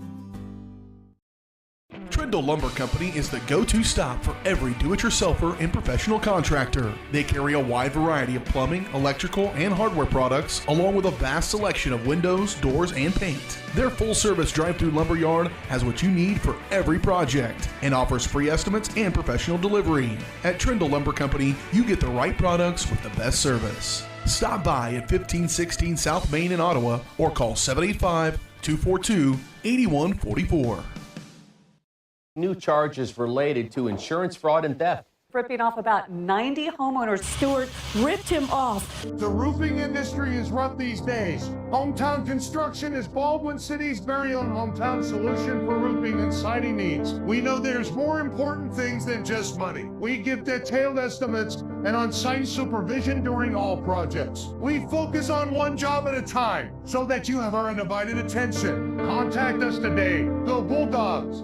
Trindle Lumber Company is the go-to stop for every do-it-yourselfer and professional contractor. They carry a wide variety of plumbing, electrical, and hardware products, along with a vast selection of windows, doors, and paint. Their full-service drive-through lumber yard has what you need for every project and offers free estimates and professional delivery. At Trindle Lumber Company, you get the right products with the best service. Stop by at 1516 South Main in Ottawa or call 785-242-8144. New charges related to insurance fraud and theft. Ripping off about 90 homeowners. Stewart ripped him off. The roofing industry is rough these days. Hometown Construction is Baldwin City's very own hometown solution for roofing and siding needs. We know there's more important things than just money. We give detailed estimates and on-site supervision during all projects. We focus on one job at a time so that you have our undivided attention. Contact us today. Go Bulldogs!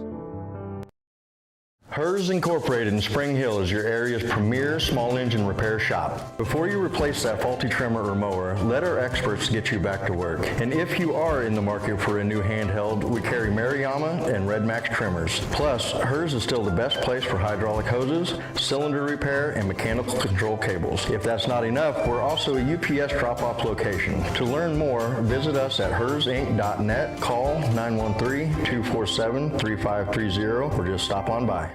Hers Incorporated in Spring Hill is your area's premier small engine repair shop. Before you replace that faulty trimmer or mower, let our experts get you back to work. And if you are in the market for a new handheld, we carry Maruyama and Red Max trimmers. Plus, Hers is still the best place for hydraulic hoses, cylinder repair, and mechanical control cables. If that's not enough, we're also a UPS drop-off location. To learn more, visit us at hersinc.net, call 913-247-3530, or just stop on by.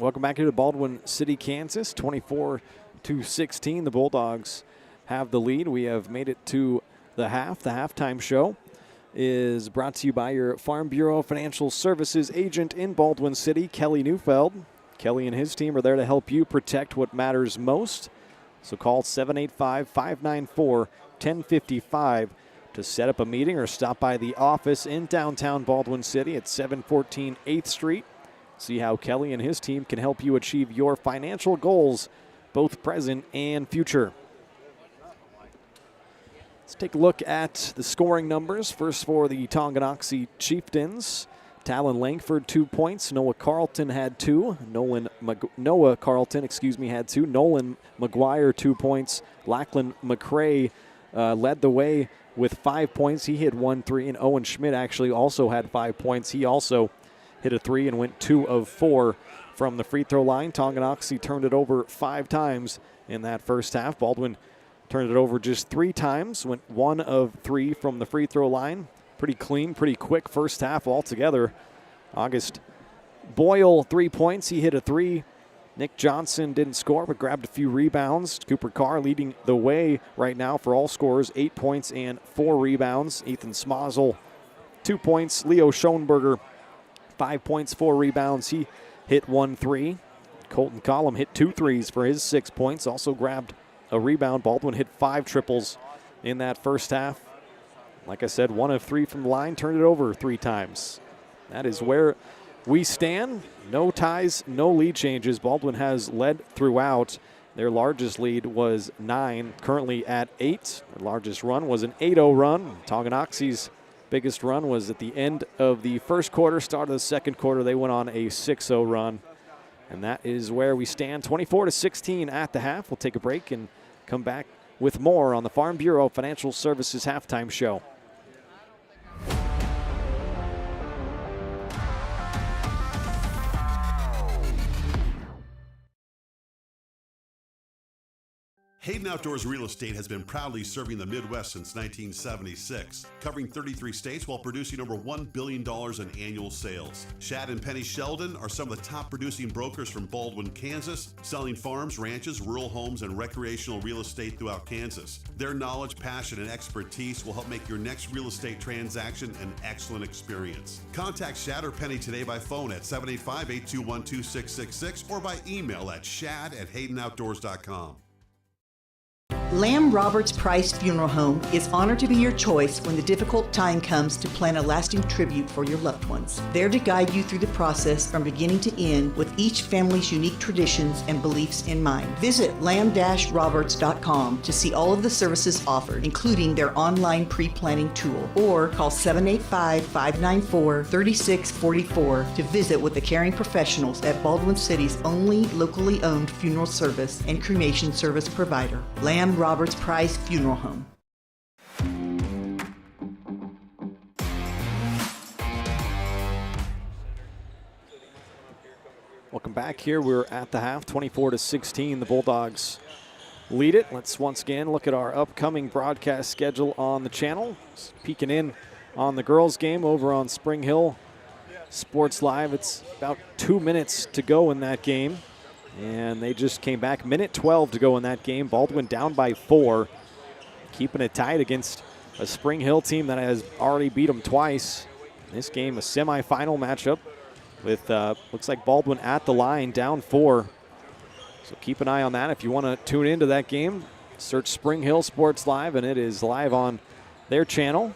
Welcome back here to Baldwin City, Kansas. 24-16. The Bulldogs have the lead. We have made it to the half. The halftime show is brought to you by your Farm Bureau Financial Services agent in Baldwin City, Kelly Neufeld. Kelly and his team are there to help you protect what matters most. So call 785-594-1055 to set up a meeting or stop by the office in downtown Baldwin City at 714 8th Street. See how Kelly and his team can help you achieve your financial goals, both present and future. Let's take a look at the scoring numbers. First for the Tonganoxie Chieftains. Talon Langford, 2 points. Noah Carlton had 2. Noah Carlton had 2. Nolan McGuire, 2 points. Lachlan McCrae led the way with 5 points. He hit 1 3, and Owen Schmidt actually also had 5 points. He also hit a 3 and went 2 of 4 from the free throw line. Tonganoxie turned it over 5 times in that first half. Baldwin turned it over just 3 times, went 1 of 3 from the free throw line. Pretty clean, pretty quick first half altogether. August Boyle, 3 points. He hit a 3. Nick Johnson didn't score, but grabbed a few rebounds. Cooper Carr leading the way right now for all scorers, 8 points and 4 rebounds. Ethan Smazel, 2 points. Leo Schoenberger, 5 points, 4 rebounds. He hit 1 3. Colton Collum hit 2 threes for his 6 points. Also grabbed a rebound. Baldwin hit 5 triples in that first half. Like I said, 1 of 3 from the line. Turned it over 3 times. That is where we stand. No ties, no lead changes. Baldwin has led throughout. Their largest lead was 9, currently at 8. Their largest run was an 8-0 run. Tonganoxie's biggest run was at the end of the first quarter, start of the second quarter. They went on a 6-0 run. And that is where we stand, 24-16 at the half. We'll take a break and come back with more on the Farm Bureau Financial Services halftime show. Hayden Outdoors Real Estate has been proudly serving the Midwest since 1976, covering 33 states while producing over $1 billion in annual sales. Shad and Penny Sheldon are some of the top producing brokers from Baldwin, Kansas, selling farms, ranches, rural homes, and recreational real estate throughout Kansas. Their knowledge, passion, and expertise will help make your next real estate transaction an excellent experience. Contact Shad or Penny today by phone at 785-821-2666 or by email at shad@haydenoutdoors.com. Lamb Roberts Price Funeral Home is honored to be your choice when the difficult time comes to plan a lasting tribute for your loved ones. There to guide you through the process from beginning to end with each family's unique traditions and beliefs in mind. Visit lamb-roberts.com to see all of the services offered, including their online pre-planning tool, or call 785-594-3644 to visit with the caring professionals at Baldwin City's only locally owned funeral service and cremation service provider, Lamb Roberts Price Funeral Home. Welcome back here. We're at the half, 24-16. The Bulldogs lead it. Let's once again look at our upcoming broadcast schedule on the channel. Just peeking in on the girls' game over on Spring Hill Sports Live. It's about 2 minutes to go in that game. And they just came back. Minute 12 to go in that game. Baldwin down by 4. Keeping it tight against a Spring Hill team that has already beat them twice. This game, a semifinal matchup with, looks like Baldwin at the line, down 4. So keep an eye on that. If you want to tune into that game, search Spring Hill Sports Live, and it is live on their channel.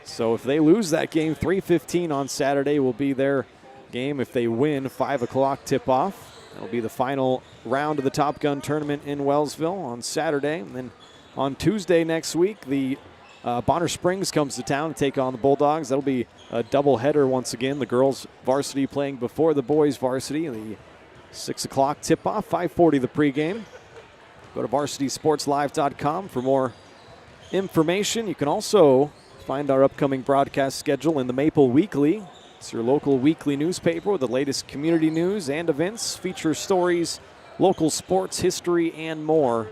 So if they lose that game, 3:15 on Saturday will be their game. If they win, 5 o'clock tip-off. That'll be the final round of the Top Gun tournament in Wellsville on Saturday. And then on Tuesday next week, the Bonner Springs comes to town to take on the Bulldogs. That'll be a doubleheader once again. The girls varsity playing before the boys varsity. The 6 o'clock tip-off, 5:40 the pregame. Go to varsitysportslive.com for more information. You can also find our upcoming broadcast schedule in the Maple Weekly. It's your local weekly newspaper with the latest community news and events, feature stories, local sports, history, and more.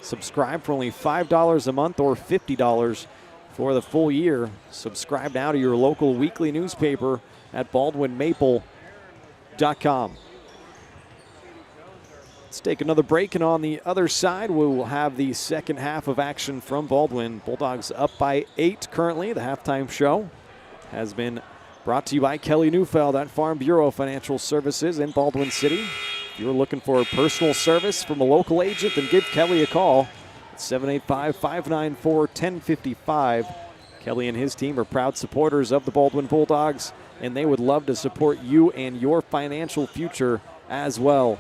Subscribe for only $5 a month or $50 for the full year. Subscribe now to your local weekly newspaper at baldwinmaple.com. Let's take another break, and on the other side, we will have the second half of action from Baldwin. Bulldogs up by 8 currently. The halftime show has been brought to you by Kelly Neufeld at Farm Bureau Financial Services in Baldwin City. If you're looking for a personal service from a local agent, then give Kelly a call at 785-594-1055. Kelly and his team are proud supporters of the Baldwin Bulldogs, and they would love to support you and your financial future as well.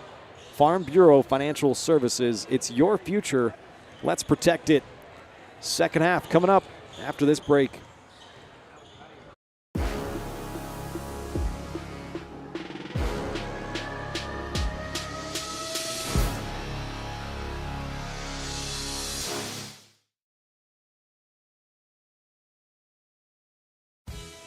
Farm Bureau Financial Services, it's your future. Let's protect it. Second half coming up after this break.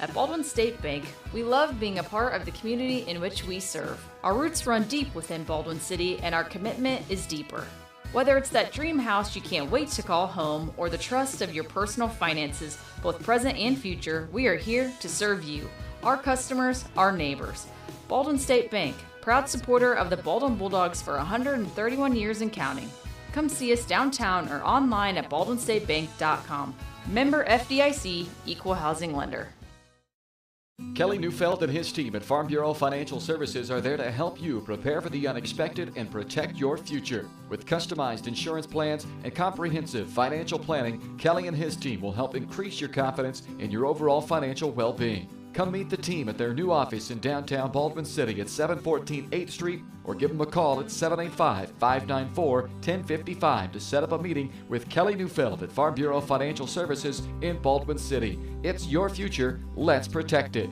At Baldwin State Bank, we love being a part of the community in which we serve. Our roots run deep within Baldwin City, and our commitment is deeper. Whether it's that dream house you can't wait to call home or the trust of your personal finances, both present and future, we are here to serve you, our customers, our neighbors. Baldwin State Bank, proud supporter of the Baldwin Bulldogs for 131 years and counting. Come see us downtown or online at baldwinstatebank.com. Member FDIC, Equal Housing Lender. Kelly Neufeld and his team at Farm Bureau Financial Services are there to help you prepare for the unexpected and protect your future. With customized insurance plans and comprehensive financial planning, Kelly and his team will help increase your confidence in your overall financial well-being. Come meet the team at their new office in downtown Baldwin City at 714 8th Street, or give them a call at 785-594-1055 to set up a meeting with Kelly Neufeld at Farm Bureau Financial Services in Baldwin City. It's your future. Let's protect it.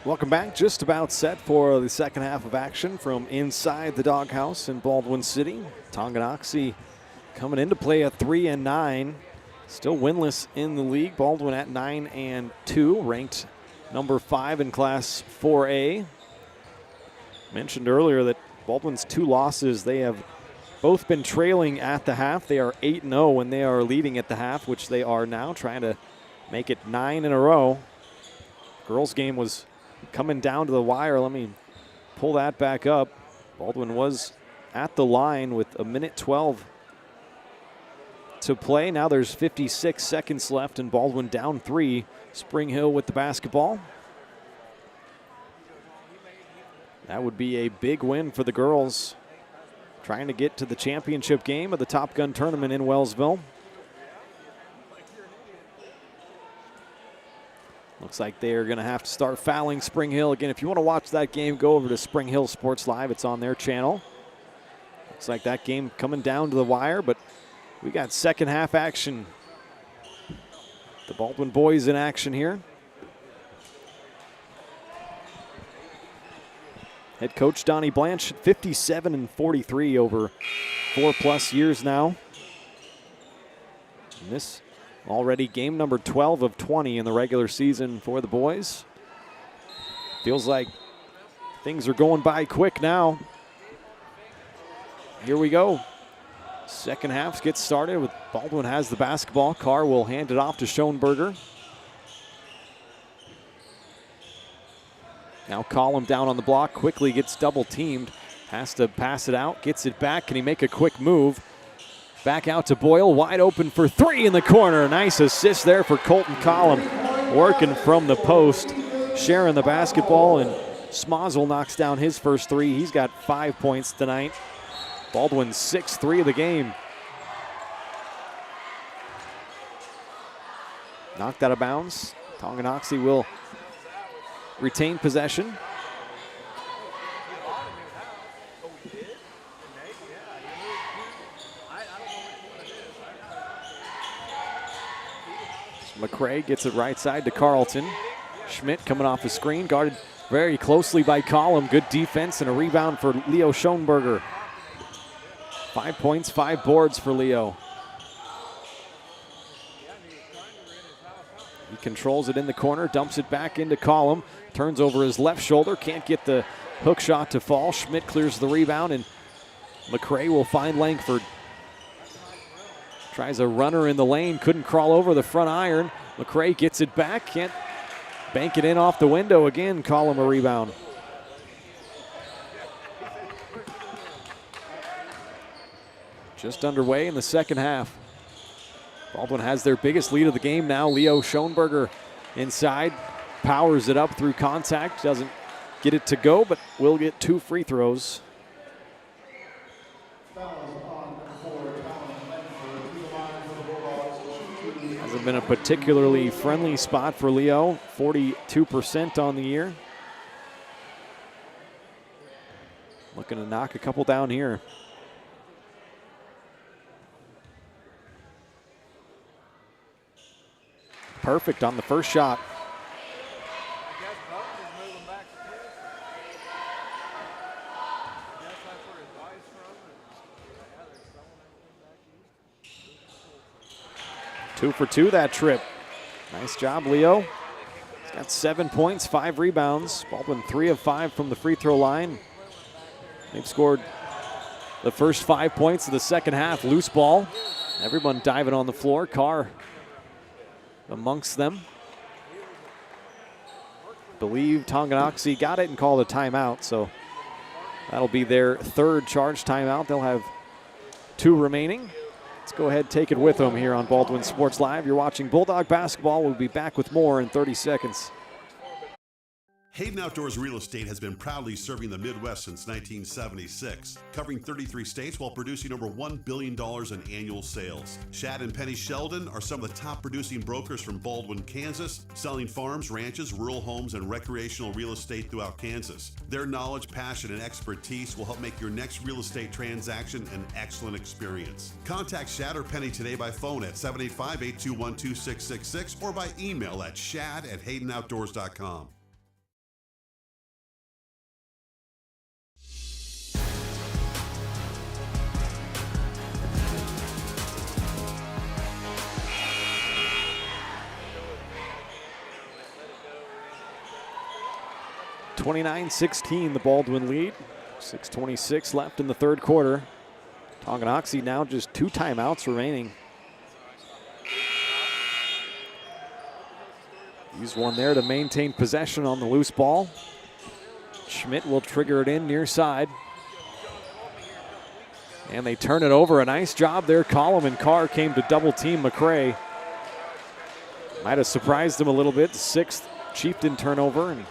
Welcome back. Just about set for the second half of action from inside the doghouse in Baldwin City. Tonganoxie coming into play at 3-9. Still winless in the league. Baldwin at 9-2, ranked number 5 in Class 4A. Mentioned earlier that Baldwin's 2 losses, they have both been trailing at the half. They are 8-0 when they are leading at the half, which they are now, trying to make it 9 in a row. Girls' game was coming down to the wire. Let me pull that back up. Baldwin was at the line with 1:12 to play. Now there's 56 seconds left, and Baldwin down 3. Spring Hill with the basketball. That would be a big win for the girls, trying to get to the championship game of the Top Gun tournament in Wellsville. Looks like they are going to have to start fouling Spring Hill. Again, if you want to watch that game, go over to Spring Hill Sports Live. It's on their channel. Looks like that game coming down to the wire, but we got second half action. The Baldwin boys in action here. Head coach Donnie Blanche, 57-43 over 4+ years now. And this already game number 12 of 20 in the regular season for the boys. Feels like things are going by quick now. Here we go. Second half gets started with Baldwin has the basketball. Carr will hand it off to Schoenberger. Now Collum down on the block, quickly gets double teamed. Has to pass it out, gets it back. Can he make a quick move? Back out to Boyle, wide open for 3 in the corner. Nice assist there for Colton Collum, working from the post, sharing the basketball, and Smozzle knocks down his first 3. He's got 5 points tonight. Baldwin's 6th of the game. Knocked out of bounds. Tonganoxie will retain possession. McCray gets it right side to Carlton. Schmidt coming off the screen, guarded very closely by Collum. Good defense and a rebound for Leo Schoenberger. 5 points, 5 boards for Leo. He controls it in the corner, dumps it back into Collum, turns over his left shoulder, can't get the hook shot to fall. Schmidt clears the rebound, and McCray will find Langford. Tries a runner in the lane, couldn't crawl over the front iron. McCray gets it back, can't bank it in off the window. Again, Collum a rebound. Just underway in the second half. Baldwin has their biggest lead of the game now. Leo Schoenberger inside, powers it up through contact, doesn't get it to go, but will get 2 free throws. Hasn't been a particularly friendly spot for Leo, 42% on the year. Looking to knock a couple down here. Perfect on the first shot. Two for 2 that trip. Nice job, Leo. He's got 7 points, 5 rebounds. Baldwin 3 of 5 from the free throw line. They've scored the first 5 points of the second half. Loose ball. Everyone diving on the floor. Carr amongst them. Believe Tonganoxie got it and called a timeout, so that'll be their 3rd charge timeout. They'll have 2 remaining. Let's go ahead and take it with them here on Baldwin Sports Live. You're watching Bulldog Basketball. We'll be back with more in 30 seconds. Hayden Outdoors Real Estate has been proudly serving the Midwest since 1976, covering 33 states while producing over $1 billion in annual sales. Shad and Penny Sheldon are some of the top producing brokers from Baldwin, Kansas, selling farms, ranches, rural homes, and recreational real estate throughout Kansas. Their knowledge, passion, and expertise will help make your next real estate transaction an excellent experience. Contact Shad or Penny today by phone at 785-821-2666 or by email at shad@haydenoutdoors.com. 29-16, the Baldwin lead. 6:26 left in the third quarter. Tonganoxie now just 2 timeouts remaining. Use one there to maintain possession on the loose ball. Schmidt will trigger it in near side. And they turn it over. A nice job there. Collum and Carr came to double team McCray. Might have surprised him a little bit. 6th Chieftain turnover, and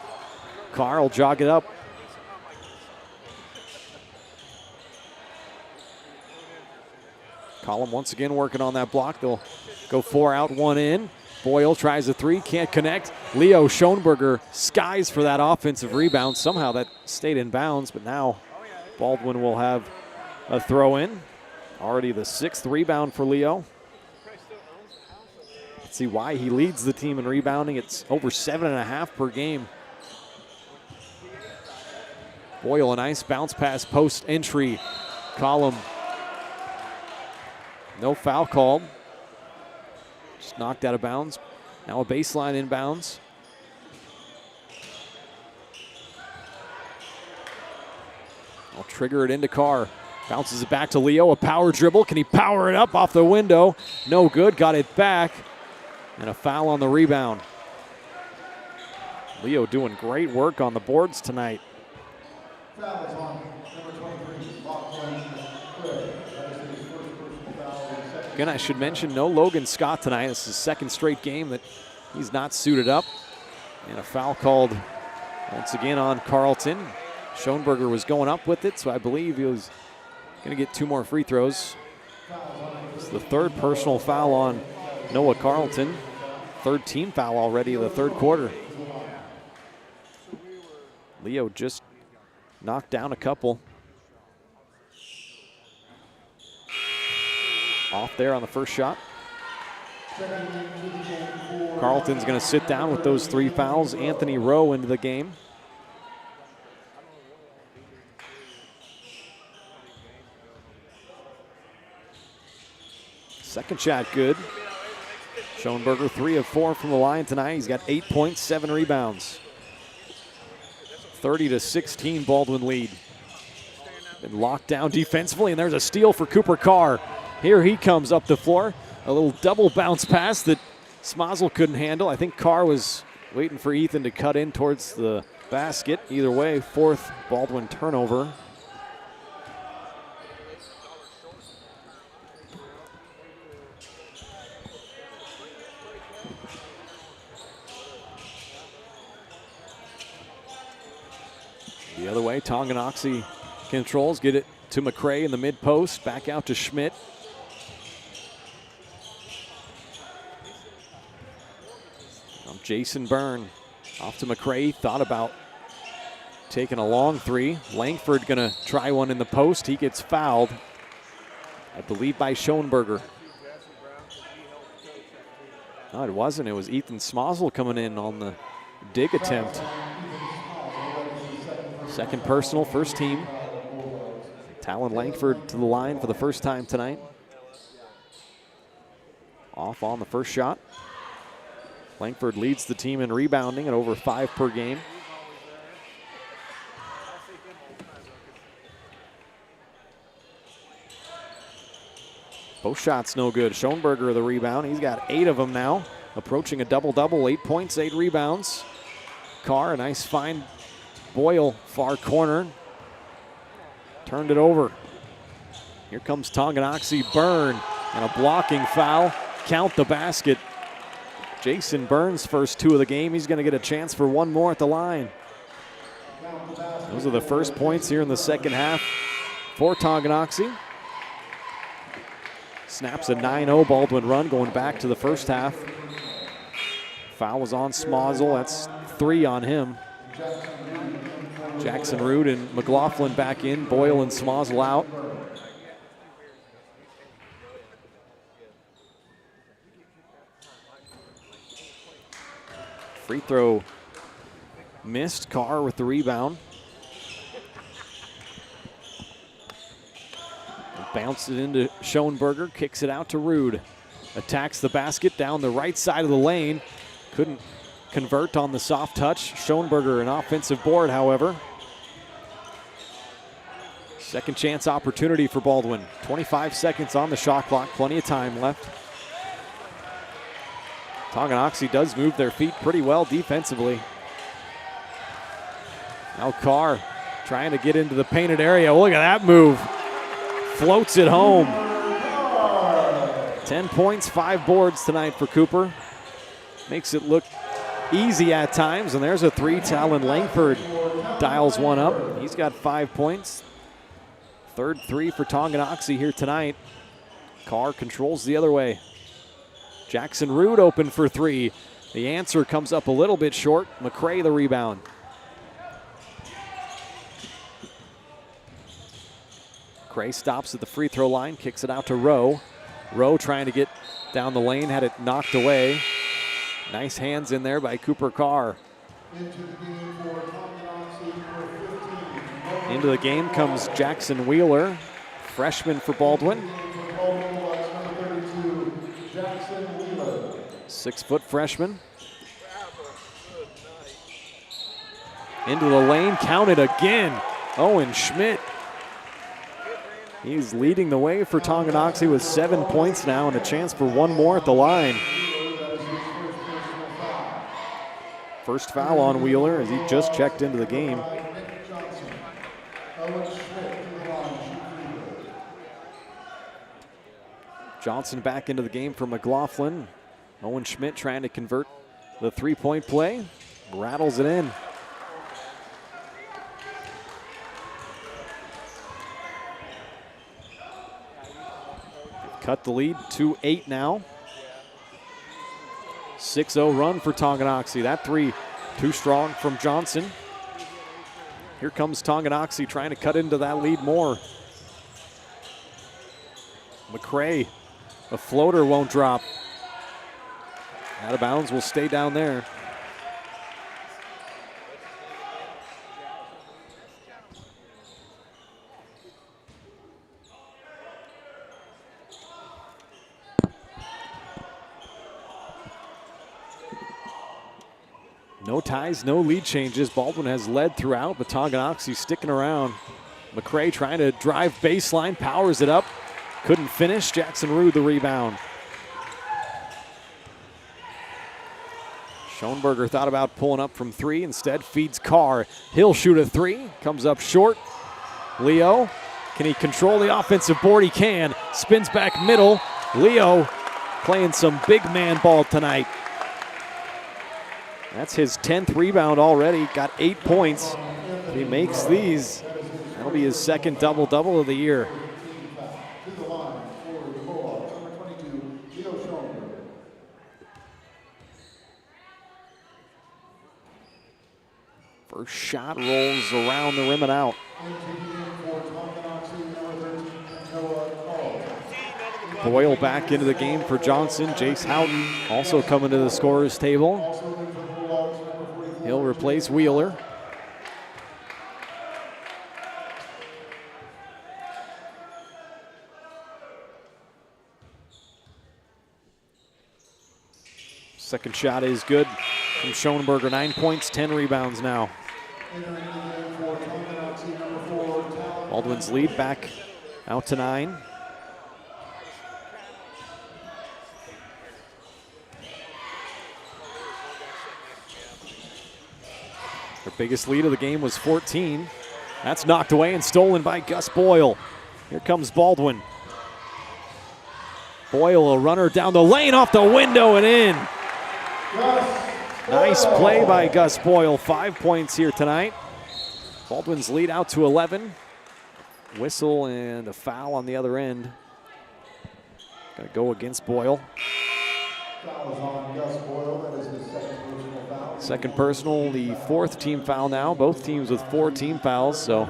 Carr will jog it up. Collum once again working on that block. They'll go 4 out, 1 in. Boyle tries a 3, can't connect. Leo Schoenberger skies for that offensive rebound. Somehow that stayed in bounds, but now Baldwin will have a throw in. Already the 6th rebound for Leo. Let's see why he leads the team in rebounding. It's over 7.5 per game. Boyle, a nice bounce pass post entry. Collum. No foul called. Just knocked out of bounds. Now a baseline inbounds. I'll trigger it into Carr. Bounces it back to Leo. A power dribble. Can he power it up off the window? No good. Got it back. And a foul on the rebound. Leo doing great work on the boards tonight. Foul is on number 23, Baldwin. Again, I should mention no Logan Scott tonight. This is his 2nd straight game that he's not suited up. And a foul called once again on Carlton. Schoenberger was going up with it, so I believe he was going to get 2 more free throws. It's the 3rd personal foul on Noah Carlton. 3rd team foul already in the 3rd quarter. Leo just knocked down a couple. Off there on the first shot. Carlton's going to sit down with those 3 fouls. Anthony Rowe into the game. Second shot good. Schoenberger 3 of 4 from the line tonight. He's got 8 points, 7 rebounds. 30-16 Baldwin lead. Been locked down defensively, and there's a steal for Cooper Carr. Here he comes up the floor. A little double bounce pass that Smazel couldn't handle. I think Carr was waiting for Ethan to cut in towards the basket. Either way, 4th Baldwin turnover. The other way, Tonganoxie controls, get it to McCray in the mid post, back out to Schmidt. Jason Byrne off to McCray, thought about taking a long 3. Langford gonna try one in the post. He gets fouled, I believe, by Schoenberger. No, it wasn't. It was Ethan Smazel coming in on the dig attempt. 2nd personal, 1st team. Talon Langford to the line for the first time tonight. Off on the first shot. Langford leads the team in rebounding at over 5 per game. Both shots no good. Schoenberger the rebound. He's got 8 of them now. Approaching a double-double, 8 points, 8 rebounds. Carr, a nice find. Boyle, far corner. Turned it over. Here comes Tonganoxie. Byrne, and a blocking foul. Count the basket. Jason Burns' first 2 of the game. He's going to get a chance for 1 more at the line. Those are the first points here in the second half for Tonganoxie. Snaps a 9-0 Baldwin run going back to the first half. Foul was on Smazel. That's 3 on him. Jackson Root and McLaughlin back in. Boyle and Smazel out. Free throw missed. Carr with the rebound. Bounced it into Schoenberger, kicks it out to Rude. Attacks the basket down the right side of the lane. Couldn't convert on the soft touch. Schoenberger an offensive board, however. Second chance opportunity for Baldwin. 25 seconds on the shot clock, plenty of time left. Tonganoxie does move their feet pretty well defensively. Now Carr trying to get into the painted area. Look at that move. Floats it home. 10 points, 5 boards tonight for Cooper. Makes it look easy at times, and there's a three. Talon Langford dials one up. He's got 5 points. Third three for Tonganoxie here tonight. Carr controls the other way. Jackson Rood open for three. The answer comes up a little bit short. McCray the rebound. McCray stops at the free throw line, kicks it out to Rowe. Rowe trying to get down the lane, had it knocked away. Nice hands in there by Cooper Carr. Into the game comes Jackson Wheeler, freshman for Baldwin. 6-foot freshman. Into the lane, counted again. Owen Schmidt. He's leading the way for Tonganoxie with 7 points now and a chance for one more at the line. First foul on Wheeler as he just checked into the game. Johnson back into the game for McLaughlin. Owen Schmidt trying to convert the three-point play. Rattles it in. Cut the lead to 8 now. 6-0 run for Tonganoxie. That three too strong from Johnson. Here comes Tonganoxie trying to cut into that lead more. McCray, a floater won't drop. Out of bounds, will stay down there. No ties, no lead changes. Baldwin has led throughout, but Tonganoxie sticking around. McCray trying to drive baseline, powers it up. Couldn't finish. Jackson Rood the rebound. Schoenberger thought about pulling up from three. Instead, feeds Carr. He'll shoot a three. Comes up short. Leo, can he control the offensive board? He can. Spins back middle. Leo playing some big man ball tonight. That's his 10th rebound already. Got 8 points. If he makes these, that'll be his second double-double of the year. First shot rolls around the rim and out. Boyle back into the game for Johnson. Jace Houghton also coming to the scorer's table. He'll replace Wheeler. Second shot is good from Schoenberger. 9 points, 10 rebounds now. Baldwin's lead back out to 9. Their biggest lead of the game was 14. That's knocked away and stolen by Gus Boyle. Here comes Baldwin. Boyle, a runner down the lane, off the window and in. Nice play by Gus Boyle. 5 points here tonight. Baldwin's lead out to 11. Whistle and a foul on the other end. Gonna go against Boyle. Foul is on Gus Boyle. That is his second personal foul. Second personal, the fourth team foul now. Both teams with 4 team fouls, so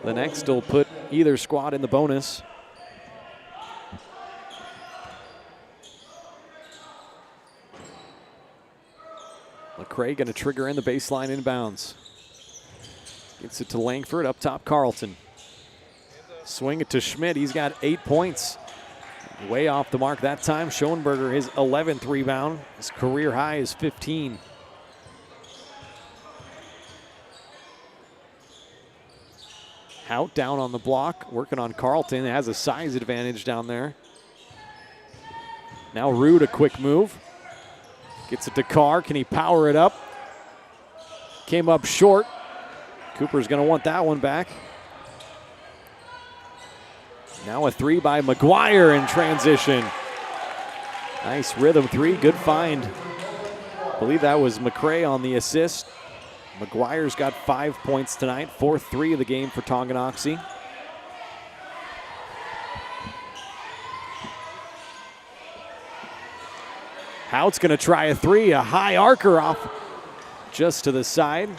the next will put either squad in the bonus. McCray going to trigger in the baseline inbounds. Gets it to Langford, up top Carlton. Swing it to Schmidt, he's got 8 points. Way off the mark that time. Schoenberger, his 11th rebound. His career high is 15. Hout down on the block, working on Carlton. It has a size advantage down there. Now Rude, a quick move. Gets it to Carr. Can he power it up? Came up short. Cooper's going to want that one back. Now a three by McGuire in transition. Nice rhythm three, good find. I believe that was McCray on the assist. McGuire's got 5 points tonight, 4-3 of the game for Tonganoxie. Hout's going to try a three, a high arcer off just to the side.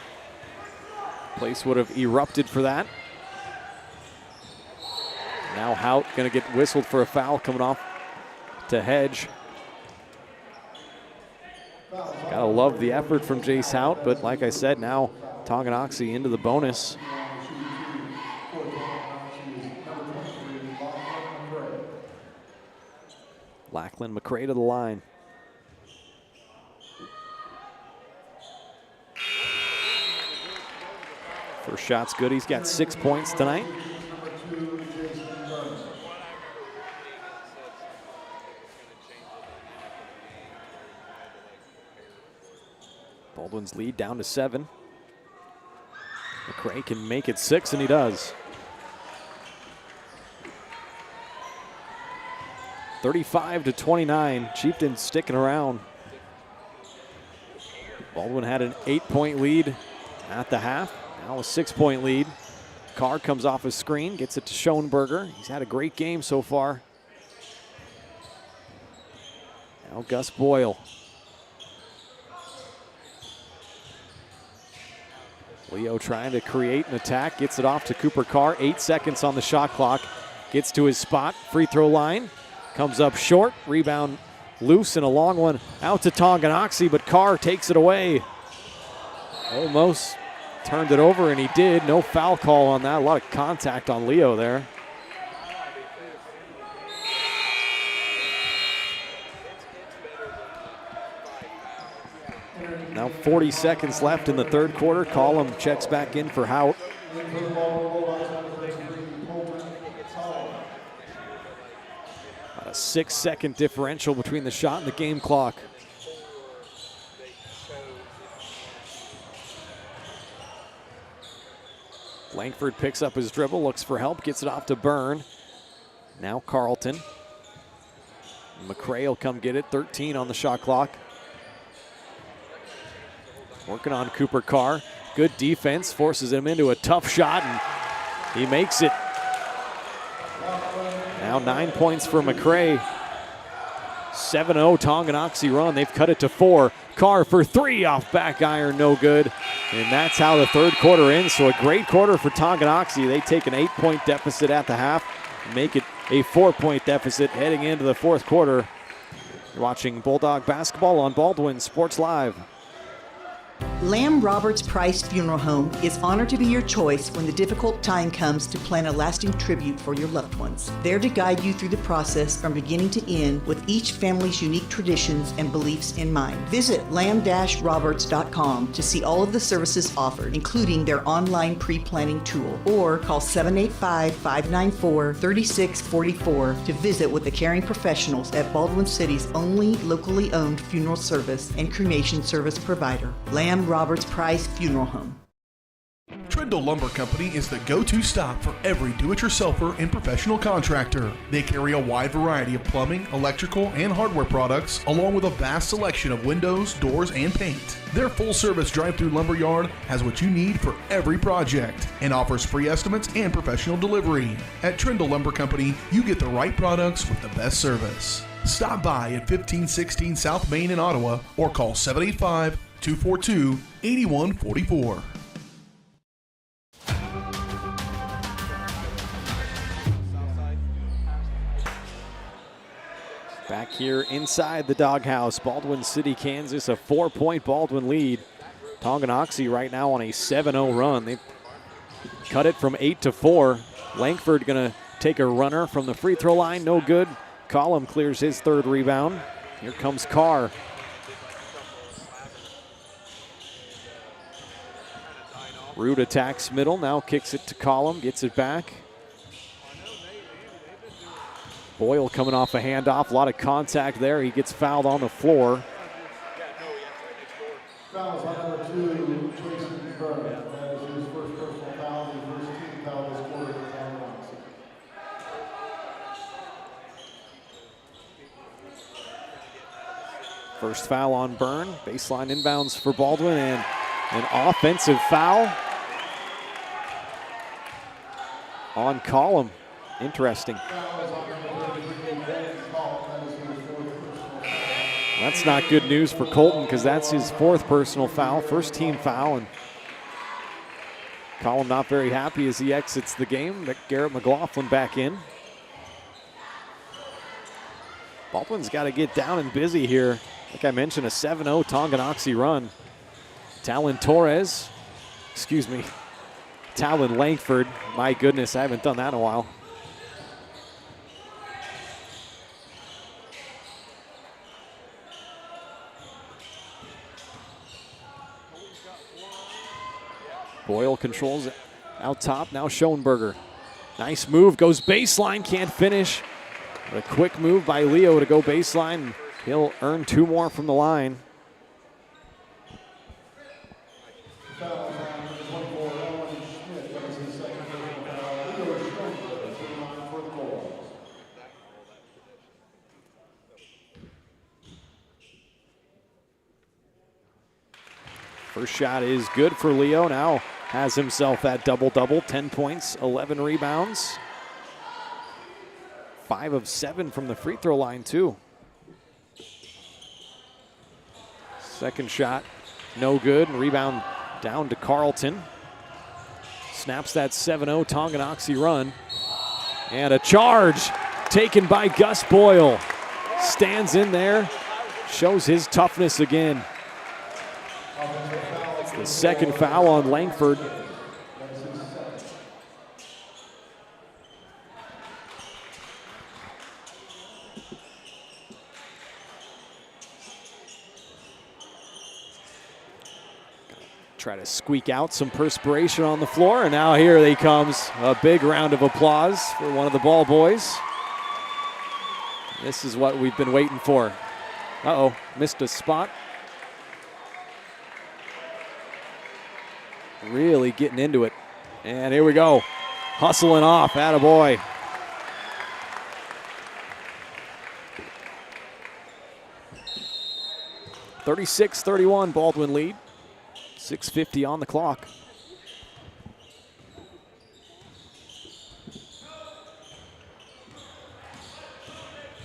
Place would have erupted for that. Now Hout going to get whistled for a foul coming off to Hedge. Gotta love the effort from Jace Hout, but like I said, now Tonganoxie into the bonus. Lachlan McCray to the line. First shot's good. He's got 6 points tonight. Baldwin's lead down to 7. McCray can make it 6, and he does. 35-29. Chieftains sticking around. Baldwin had an 8-point lead at the half. Now a 6-point lead. Carr comes off his screen, gets it to Schoenberger. He's had a great game so far. Now Gus Boyle. Leo trying to create an attack, gets it off to Cooper Carr. 8 seconds on the shot clock. Gets to his spot, free throw line. Comes up short, rebound loose, and a long one out to Tonganoxie, but Carr takes it away. Almost turned it over, and he did. No foul call on that. A lot of contact on Leo there. Now 40 seconds left in the third quarter. Collum checks back in for Hout. About a 6-second differential between the shot and the game clock. Langford picks up his dribble, looks for help, gets it off to Byrne. Now Carlton. McCray will come get it, 13 on the shot clock. Working on Cooper Carr. Good defense, forces him into a tough shot, and he makes it. Now 9 points for McCray. 7-0 Tonganoxie run. They've cut it to 4. Carr for 3 off back iron, no good. And that's how the third quarter ends. So a great quarter for Tonganoxie. They take an 8-point deficit at the half, make it a 4-point deficit heading into the fourth quarter. You're watching Bulldog basketball on Baldwin Sports Live. Lamb Roberts Price Funeral Home is honored to be your choice when the difficult time comes to plan a lasting tribute for your loved ones. There to guide you through the process from beginning to end with each family's unique traditions and beliefs in mind. Visit lamb-roberts.com to see all of the services offered, including their online pre-planning tool, or call 785-594-3644 to visit with the caring professionals at Baldwin City's only locally owned funeral service and cremation service provider, Lamb Roberts Price Funeral Home. Trindle Lumber Company is the go-to stop for every do-it-yourselfer and professional contractor. They carry a wide variety of plumbing, electrical, and hardware products, along with a vast selection of windows, doors, and paint. Their full-service drive-through lumber yard has what you need for every project and offers free estimates and professional delivery. At Trindle Lumber Company, you get the right products with the best service. Stop by at 1516 South Main in Ottawa or call 785-242-8144. Back here inside the doghouse, Baldwin City, Kansas, a 4-point Baldwin lead. Tonganoxie right now on a 7-0 run. They cut it from 8 to 4. Langford gonna take a runner from the free throw line, no good. Collum clears his third rebound. Here comes Carr. Root attacks middle, now kicks it to Collum, gets it back. Boyle coming off a handoff, a lot of contact there. He gets fouled on the floor. Fouls on number 2, Jason Burke. That is his first personal foul, the first team foul this quarter for Tonganoxie. First foul on Byrne. Baseline inbounds for Baldwin, and an offensive foul on Collum. Interesting. That's not good news for Colton because that's his 4th personal foul, first team foul, and Collum not very happy as he exits the game. But Garrett McLaughlin back in. Baldwin's got to get down and busy here. Like I mentioned, a 7-0 Tonganoxie run. Talon Langford. My goodness, I haven't done that in a while. Boyle controls it out top. Now Schoenberger. Nice move. Goes baseline. Can't finish. But a quick move by Leo to go baseline. He'll earn 2 more from the line. First shot is good for Leo. Now has himself that double-double. 10 points, 11 rebounds. 5 of 7 from the free throw line, too. Second shot, no good. Rebound down to Carlton. Snaps that 7-0 Tonganoxie run. And a charge taken by Gus Boyle. Stands in there, shows his toughness again. It's the second foul on Langford. Try to squeak out some perspiration on the floor, and now here they comes. A big round of applause for one of the ball boys. This is what we've been waiting for. Uh-oh, missed a spot. Really getting into it. And here we go. Hustling off, attaboy. (36-31) Baldwin lead. 6:50 on the clock.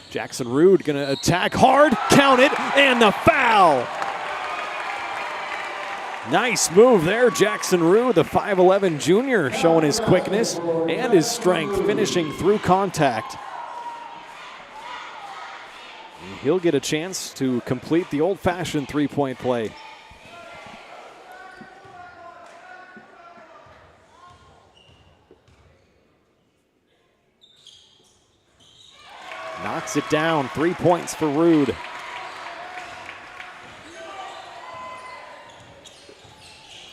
Jackson Rude gonna attack hard, count it, and the foul. Nice move there, Jackson Rude, the 5'11 junior, showing his quickness and his strength, finishing through contact. And he'll get a chance to complete the old-fashioned three-point play. Knocks it down, 3 points for Rude.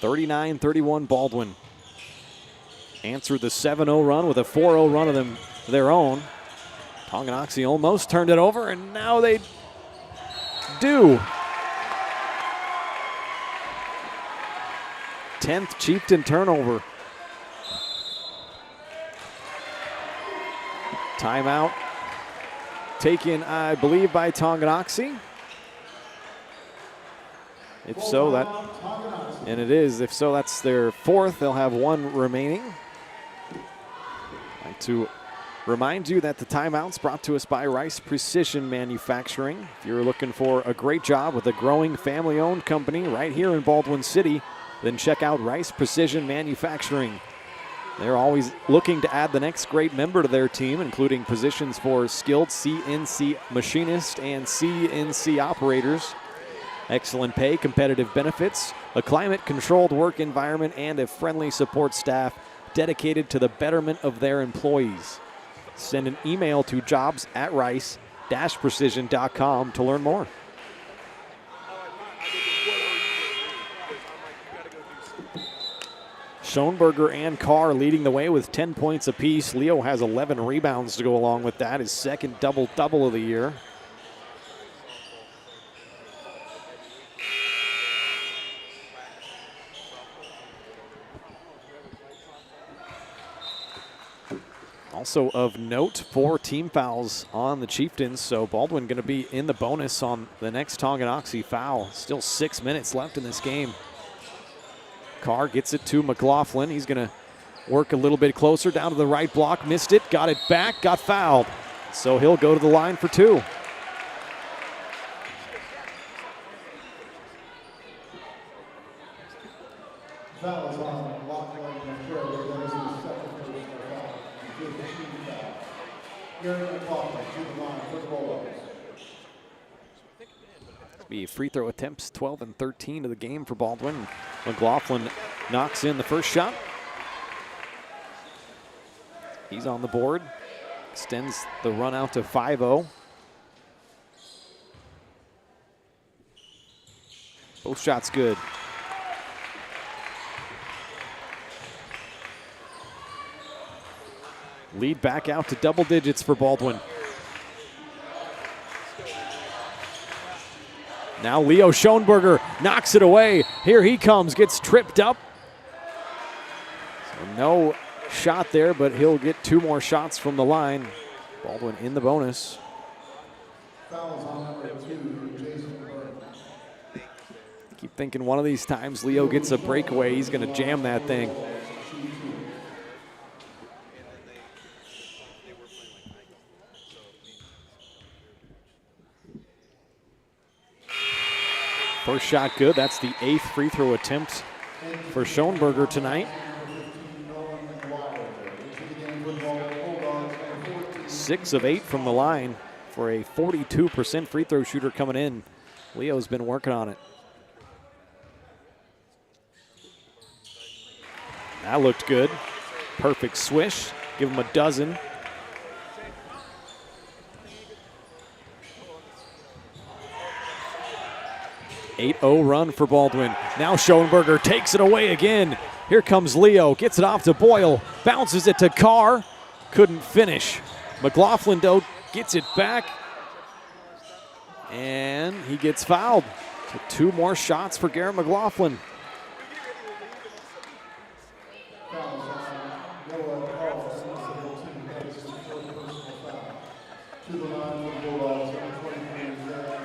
(39-31) Baldwin. Answered the 7-0 run with a 4-0 run of their own. Tonganoxie almost turned it over, and now they do. 10th Chieftain turnover. Timeout taken, I believe, by Tonganoxie. If so, and it is. If so, that's their 4th. They'll have 1 remaining. I'd like to remind you that the timeout's brought to us by Rice Precision Manufacturing. If you're looking for a great job with a growing family-owned company right here in Baldwin City, then check out Rice Precision Manufacturing. They're always looking to add the next great member to their team, including positions for skilled CNC machinists and CNC operators. Excellent pay, competitive benefits, a climate-controlled work environment, and a friendly support staff dedicated to the betterment of their employees. Send an email to jobs@rice-precision.com to learn more. Schoenberger and Carr leading the way with 10 points apiece. Leo has 11 rebounds to go along with that, his second double-double of the year. Also of note, 4 team fouls on the Chieftains, so Baldwin going to be in the bonus on the next Tonganoxie foul. Still 6 minutes left in this game. Carr gets it to McLaughlin. He's going to work a little bit closer down to the right block. Missed it, got it back, got fouled. So he'll go to the line for 2. Foul is on McLaughlin and Trevor. That is his second personal foul. 15 foul. Gary McLaughlin to the line for the Bulldogs. Be free throw attempts 12 and 13 of the game for Baldwin. McLaughlin knocks in the first shot. He's on the board. Extends the run out to 5-0. Both shots good. Lead back out to double digits for Baldwin. Now Leo Schoenberger knocks it away. Here he comes, gets tripped up. So no shot there, but he'll get 2 more shots from the line. Baldwin in the bonus. Fouls on number 2, Jason Burton. Keep thinking one of these times Leo gets a breakaway, he's going to jam that thing. First shot good. That's the 8th free throw attempt for Schoenberger tonight. 6 of 8 from the line for a 42% free throw shooter coming in. Leo's been working on it. That looked good. Perfect swish. Give him a dozen. 8-0 run for Baldwin. Now Schoenberger takes it away again. Here comes Leo, gets it off to Boyle, bounces it to Carr, couldn't finish. McLaughlin, though, gets it back, and he gets fouled. So 2 more shots for Garrett McLaughlin.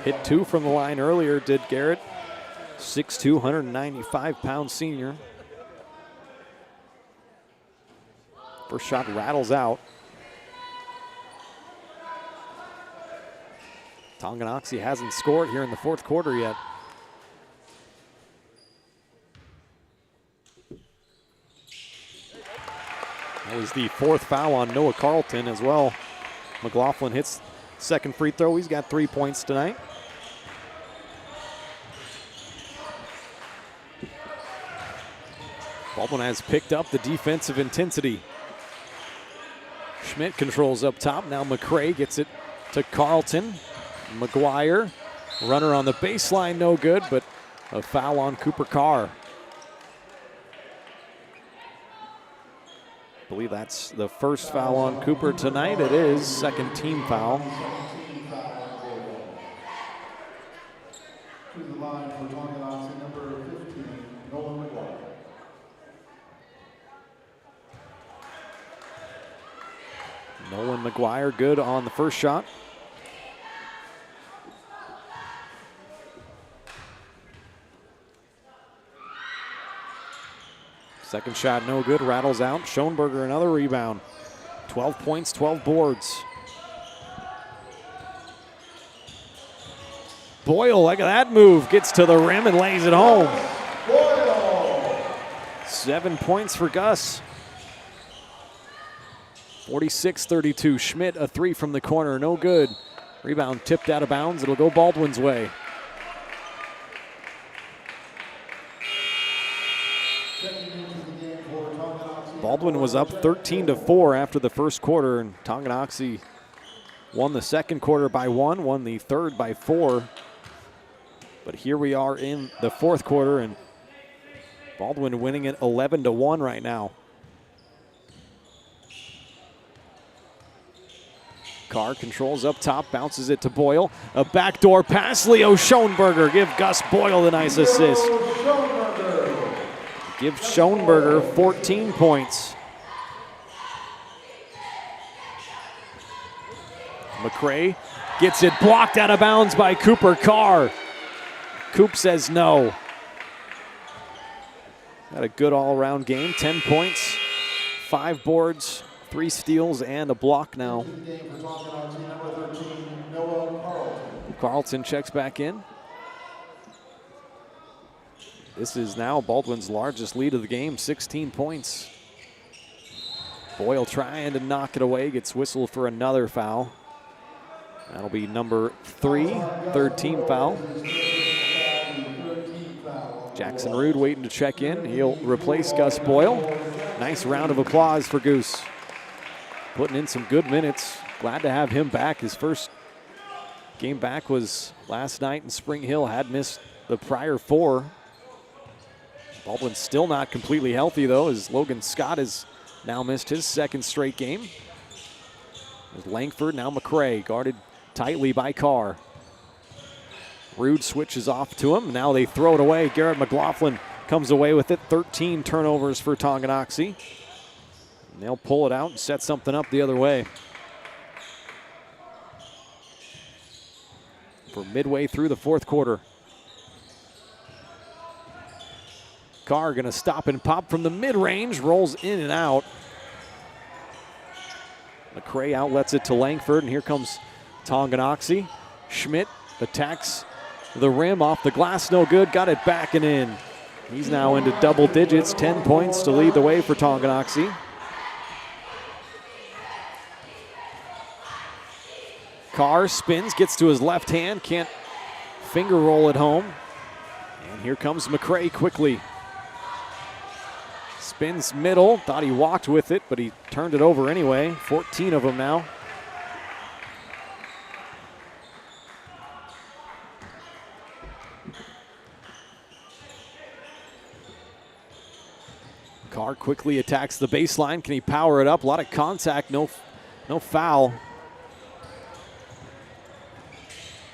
Hit 2 from the line earlier, did Garrett. 6'2", 195-pound senior. First shot rattles out. Tonganoxie hasn't scored here in the 4th quarter yet. That was the 4th foul on Noah Carlton as well. McLaughlin hits second free throw. He's got 3 points tonight. Baldwin has picked up the defensive intensity. Schmidt controls up top. Now McCray gets it to Carlton. McGuire, runner on the baseline, no good, but a foul on Cooper Carr. I believe that's the first foul on Cooper tonight. It is, second team foul. To the line for Tonganoxie, number 15, Nolan McGuire. Nolan McGuire good on the first shot. Second shot no good, rattles out. Schoenberger another rebound. 12 points, 12 boards. Boyle, look at that move. Gets to the rim and lays it home. 7 points for Gus. 46-32. Schmidt, a 3 from the corner, no good. Rebound tipped out of bounds. It'll go Baldwin's way. Baldwin was up 13-4 after the first quarter, and Tonganoxie won the second quarter by 1, won the third by 4. But here we are in the 4th quarter, and Baldwin winning it 11-1 right now. Carr controls up top, bounces it to Boyle. A backdoor pass, Leo Schoenberger. Give Gus Boyle the nice assist. Give Schoenberger 14 points. McCray gets it blocked out of bounds by Cooper Carr. Coop says no. Had a good all-around game, 10 points, 5 boards, 3 steals, and a block now. Carlton checks back in. This is now Baldwin's largest lead of the game, 16 points. Boyle trying to knock it away, gets whistled for another foul. That'll be number 3, third team foul. Jackson Rude waiting to check in. He'll replace Gus Boyle. Nice round of applause for Goose. Putting in some good minutes. Glad to have him back. His first game back was last night in Spring Hill. Had missed the prior 4. Baldwin's still not completely healthy, though, as Logan Scott has now missed his 2nd straight game. There's Langford, now McCray, guarded tightly by Carr. Rude switches off to him. Now they throw it away. Garrett McLaughlin comes away with it. 13 turnovers for Tonganoxie. And they'll pull it out and set something up the other way. For midway through the 4th quarter. Carr gonna stop and pop from the mid-range. Rolls in and out. McCray outlets it to Langford, and here comes Tonganoxie. Schmidt attacks the rim off the glass, no good, got it back and in. He's now into double digits, 10 points to lead the way for Tonganoxie. Carr spins, gets to his left hand, can't finger roll it home. And here comes McCray quickly. Spins middle, thought he walked with it, but he turned it over anyway. 14 of them now. Carr quickly attacks the baseline. Can he power it up? A lot of contact, no foul.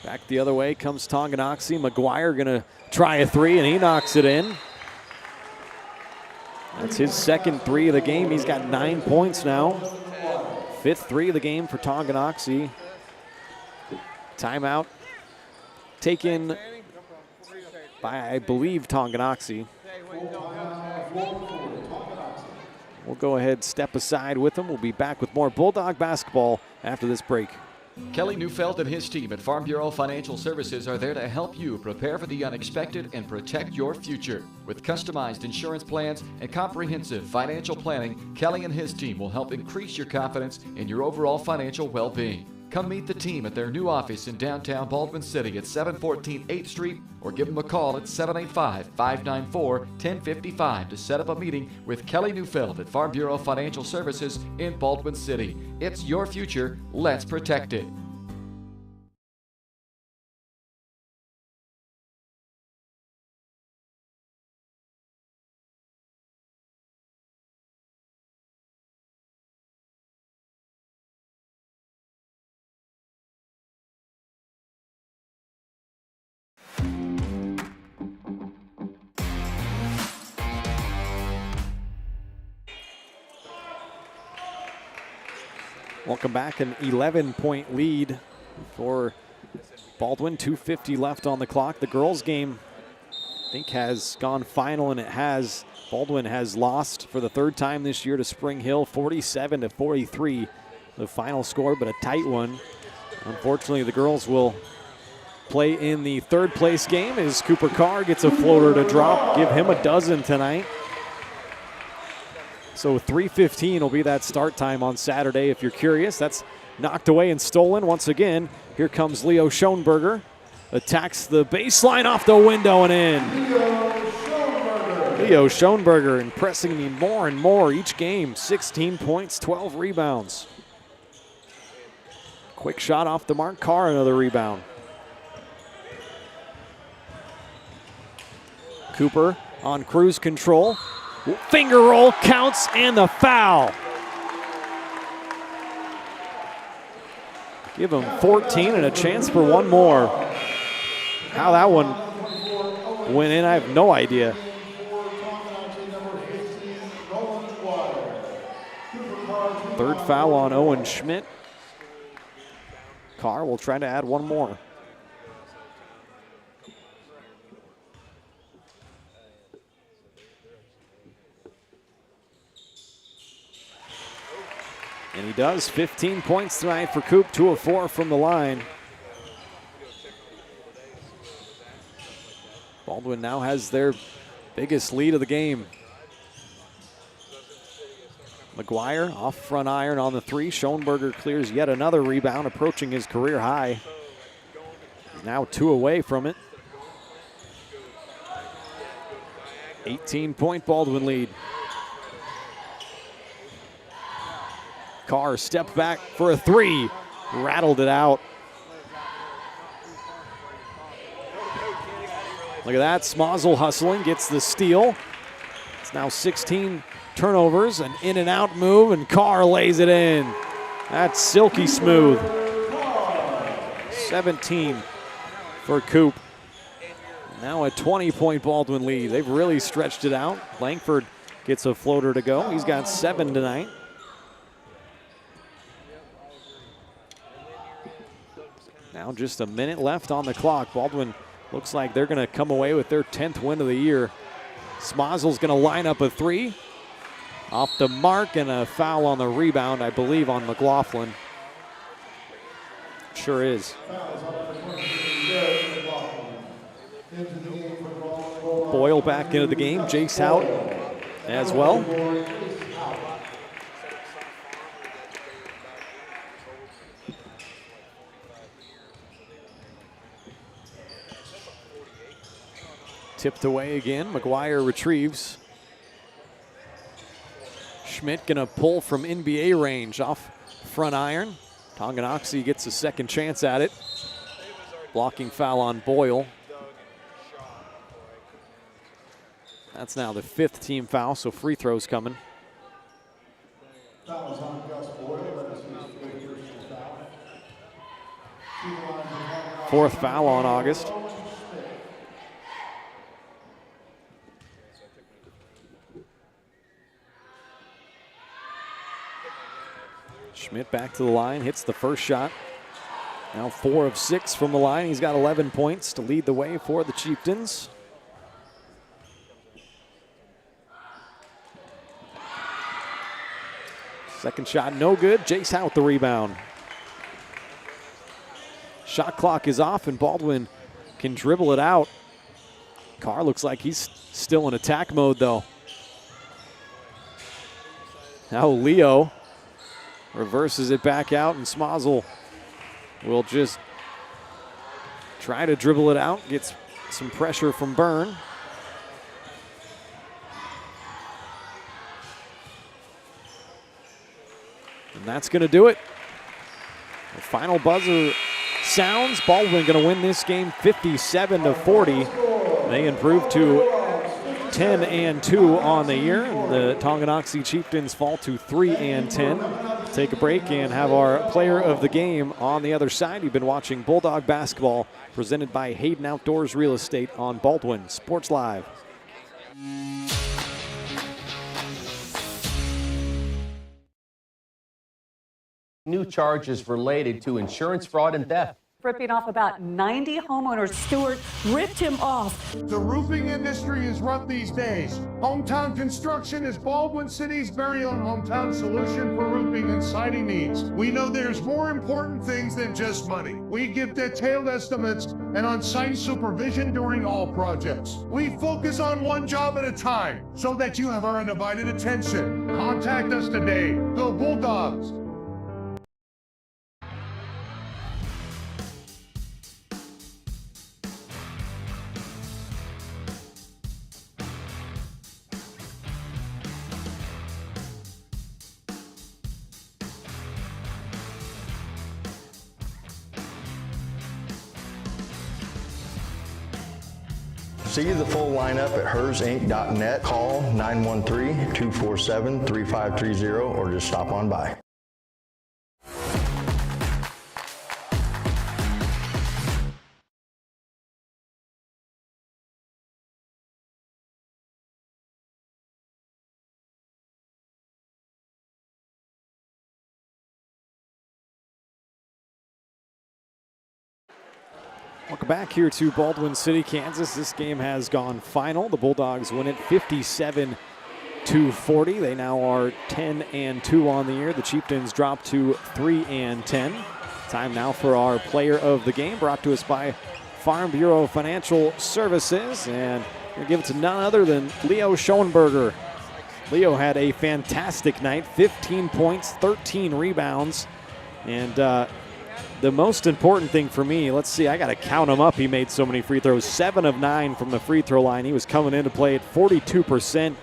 Back the other way comes Tonganoxie. McGuire gonna try a 3, and he knocks it in. That's his 2nd 3 of the game. He's got 9 points now. 5th 3 of the game for Tonganoxie. Timeout taken by, I believe, Tonganoxie. We'll go ahead, step aside with them. We'll be back with more Bulldog basketball after this break. Kelly Neufeld and his team at Farm Bureau Financial Services are there to help you prepare for the unexpected and protect your future. With customized insurance plans and comprehensive financial planning, Kelly and his team will help increase your confidence in your overall financial well-being. Come meet the team at their new office in downtown Baldwin City at 714 8th Street or give them a call at 785-594-1055 to set up a meeting with Kelly Neufeld at Farm Bureau Financial Services in Baldwin City. It's your future. Let's protect it. Welcome back, an 11-point lead for Baldwin, 2:50 left on the clock. The girls' game, I think, has gone final, and it has. Baldwin has lost for the 3rd time this year to Spring Hill, 47-43, the final score, but a tight one. Unfortunately, the girls will play in the 3rd place game as Cooper Carr gets a floater to drop. Give him a dozen tonight. So 3:15 will be that start time on Saturday if you're curious. That's knocked away and stolen once again. Here comes Leo Schoenberger. Attacks the baseline off the window and in. Leo Schoenberger impressing me more and more each game. 16 points, 12 rebounds. Quick shot off the mark. Carr, another rebound. Cooper on cruise control. Finger roll counts and the foul. Give him 14 and a chance for one more. How that one went in, I have no idea. Third foul on Owen Schmidt. Carr will try to add one more. And he does. 15 points tonight for Coop, 2 of 4 from the line. Baldwin now has their biggest lead of the game. McGuire off front iron on the 3. Schoenberger clears yet another rebound, approaching his career high. He's now 2 away from it. 18-point Baldwin lead. Carr stepped back for a 3, rattled it out. Look at that, Smozzle hustling, gets the steal. It's now 16 turnovers, an in and out move, and Carr lays it in. That's silky smooth. 17 for Coop. Now a 20-point Baldwin lead. They've really stretched it out. Langford gets a floater to go. He's got 7 tonight. Now just a minute left on the clock. Baldwin looks like they're going to come away with their 10th win of the year. Smozzle's going to line up a 3. Off the mark, and a foul on the rebound, I believe, on McLaughlin. Sure is. Boyle back into the game. Jace out as well. Tipped away again. McGuire retrieves. Schmidt gonna pull from NBA range off front iron. Tonganoxie gets a second chance at it. Blocking foul on Boyle. That's now the 5th team foul, so free throws coming. Fourth foul on August. Schmidt back to the line, hits the first shot. Now 4 of 6 from the line. He's got 11 points to lead the way for the Chieftains. Second shot, no good. Jace out the rebound. Shot clock is off, and Baldwin can dribble it out. Carr looks like he's still in attack mode, though. Now Leo reverses it back out, and Smozzle will just try to dribble it out. Gets some pressure from Byrne. And that's going to do it. The final buzzer sounds. Baldwin going to win this game 57-40. They improve to 10-2 on the year. And the Tonganoxie Chieftains fall to 3-10. Take a break and have our player of the game on the other side. You've been watching Bulldog basketball presented by Hayden Outdoors Real Estate on Baldwin Sports Live. New charges related to insurance fraud and theft. Ripping off about 90 homeowners. Stewart ripped him off. The roofing industry is rough these days. Hometown Construction is Baldwin City's very own hometown solution for roofing and siding needs. We know there's more important things than just money. We give detailed estimates and on-site supervision during all projects. We focus on one job at a time so that you have our undivided attention. Contact us today. Go Bulldogs! See the full lineup at hersinc.net. Call 913-247-3530 or just stop on by. Welcome back here to Baldwin City, Kansas. This game has gone final. The Bulldogs win it 57-40. They now are 10-2 on the year. The Chieftains drop to 3-10. Time now for our player of the game, brought to us by Farm Bureau Financial Services. And we're going to give it to none other than Leo Schoenberger. Leo had a fantastic night, 15 points, 13 rebounds, and the most important thing for me, let's see, I got to count him up. He made so many free throws, 7 of 9 from the free throw line. He was coming in to play at 42%.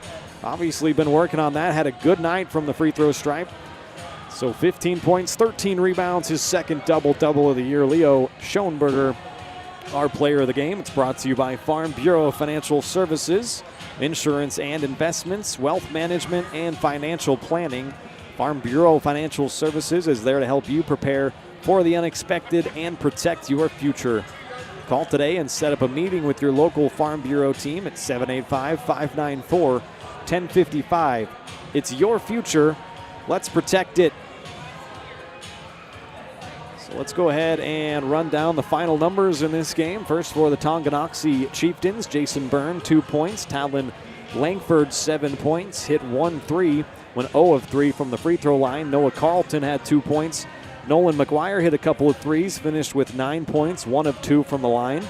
Obviously been working on that. Had a good night from the free throw stripe. So 15 points, 13 rebounds, his second double-double of the year. Leo Schoenberger, our player of the game. It's brought to you by Farm Bureau Financial Services, insurance and investments, wealth management, and financial planning. Farm Bureau Financial Services is there to help you prepare for the unexpected and protect your future. Call today and set up a meeting with your local Farm Bureau team at 785-594-1055. It's your future. Let's protect it. So let's go ahead and run down the final numbers in this game. First for the Tonganoxie Chieftains, Jason Byrne, 2 points. Talon Langford, 7 points. Hit 1-3, went 0 of 3 from the free throw line. Noah Carlton had 2 points. Nolan McGuire hit a couple of threes, finished with 9 points, 1 of 2 from the line.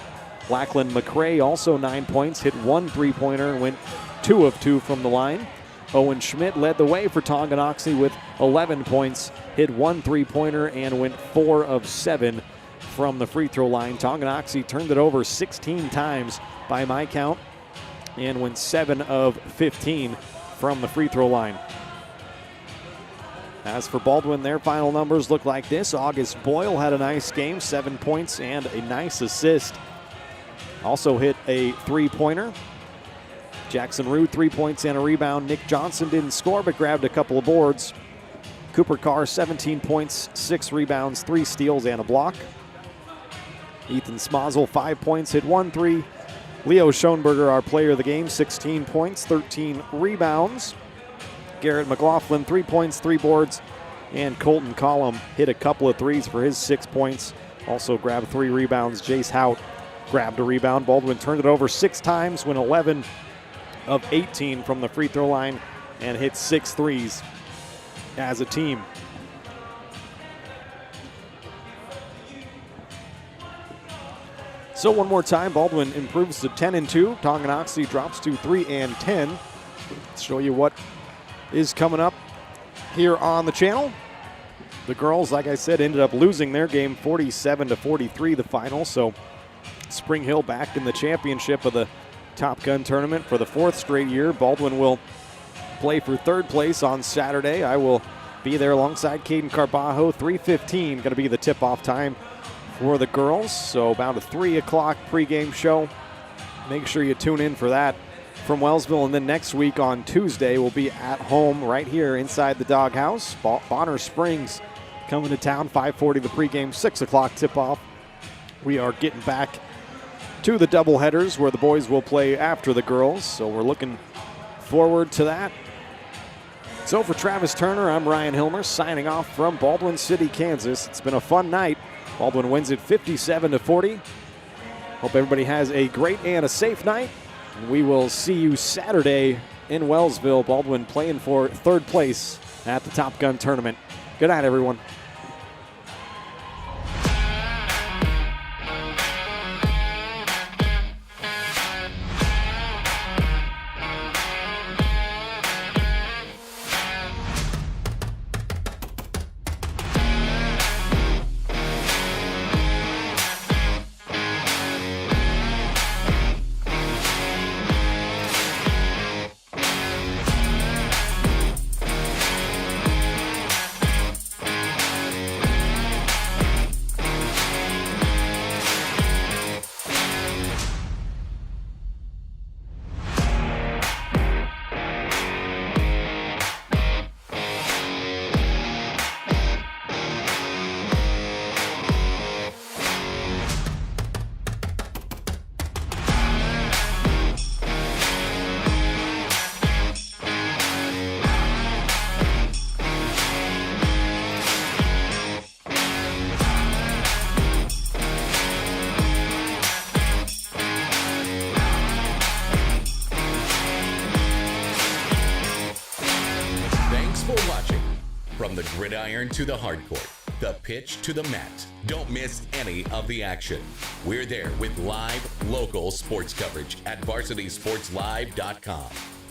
Lachlan McCray also 9 points, hit 1 3-pointer and went 2 of 2 from the line. Owen Schmidt led the way for Tonganoxie with 11 points, hit 1 3-pointer and went 4 of 7 from the free throw line. Tonganoxie turned it over 16 times by my count and went 7 of 15 from the free throw line. As for Baldwin, their final numbers look like this. August Boyle had a nice game, 7 points and a nice assist. Also hit a 3-pointer. Jackson Root, 3 points and a rebound. Nick Johnson didn't score but grabbed a couple of boards. Cooper Carr, 17 points, 6 rebounds, 3 steals and a block. Ethan Smazel, 5 points, hit 1 3. Leo Schoenberger, our player of the game, 16 points, 13 rebounds. Garrett McLaughlin, 3 points, 3 boards, and Colton Collum hit a couple of threes for his 6 points. Also grabbed 3 rebounds. Jace Hout grabbed a rebound. Baldwin turned it over 6 times, went 11 of 18 from the free throw line, and hit 6 threes as a team. So one more time, Baldwin improves to 10-2. Tonganoxie drops to 3-10. Let's show you what is coming up here on the channel. The girls, like I said, ended up losing their game 47-43, the final. So Spring Hill back in the championship of the Top Gun tournament for the 4th straight year. Baldwin will play for 3rd place on Saturday. I will be there alongside Caden Carbajo. 3:15 going to be the tip-off time for the girls. So about a 3 o'clock pregame show. Make sure you tune in for that from Wellsville. And then next week on Tuesday, we'll be at home right here inside the Doghouse. Bonner Springs coming to town, 5:40 the pregame, 6 o'clock tip-off. We are getting back to the doubleheaders where the boys will play after the girls. So we're looking forward to that. So for Travis Turner, I'm Ryan Hilmer signing off from Baldwin City, Kansas. It's been a fun night. Baldwin wins it 57-40. Hope everybody has a great and a safe night. We will see you Saturday in Wellsville. Baldwin playing for 3rd place at the Top Gun tournament. Good night, everyone. From the gridiron to the hardcourt, the pitch to the mat, don't miss any of the action. We're there with live, local sports coverage at VarsitySportsLive.com.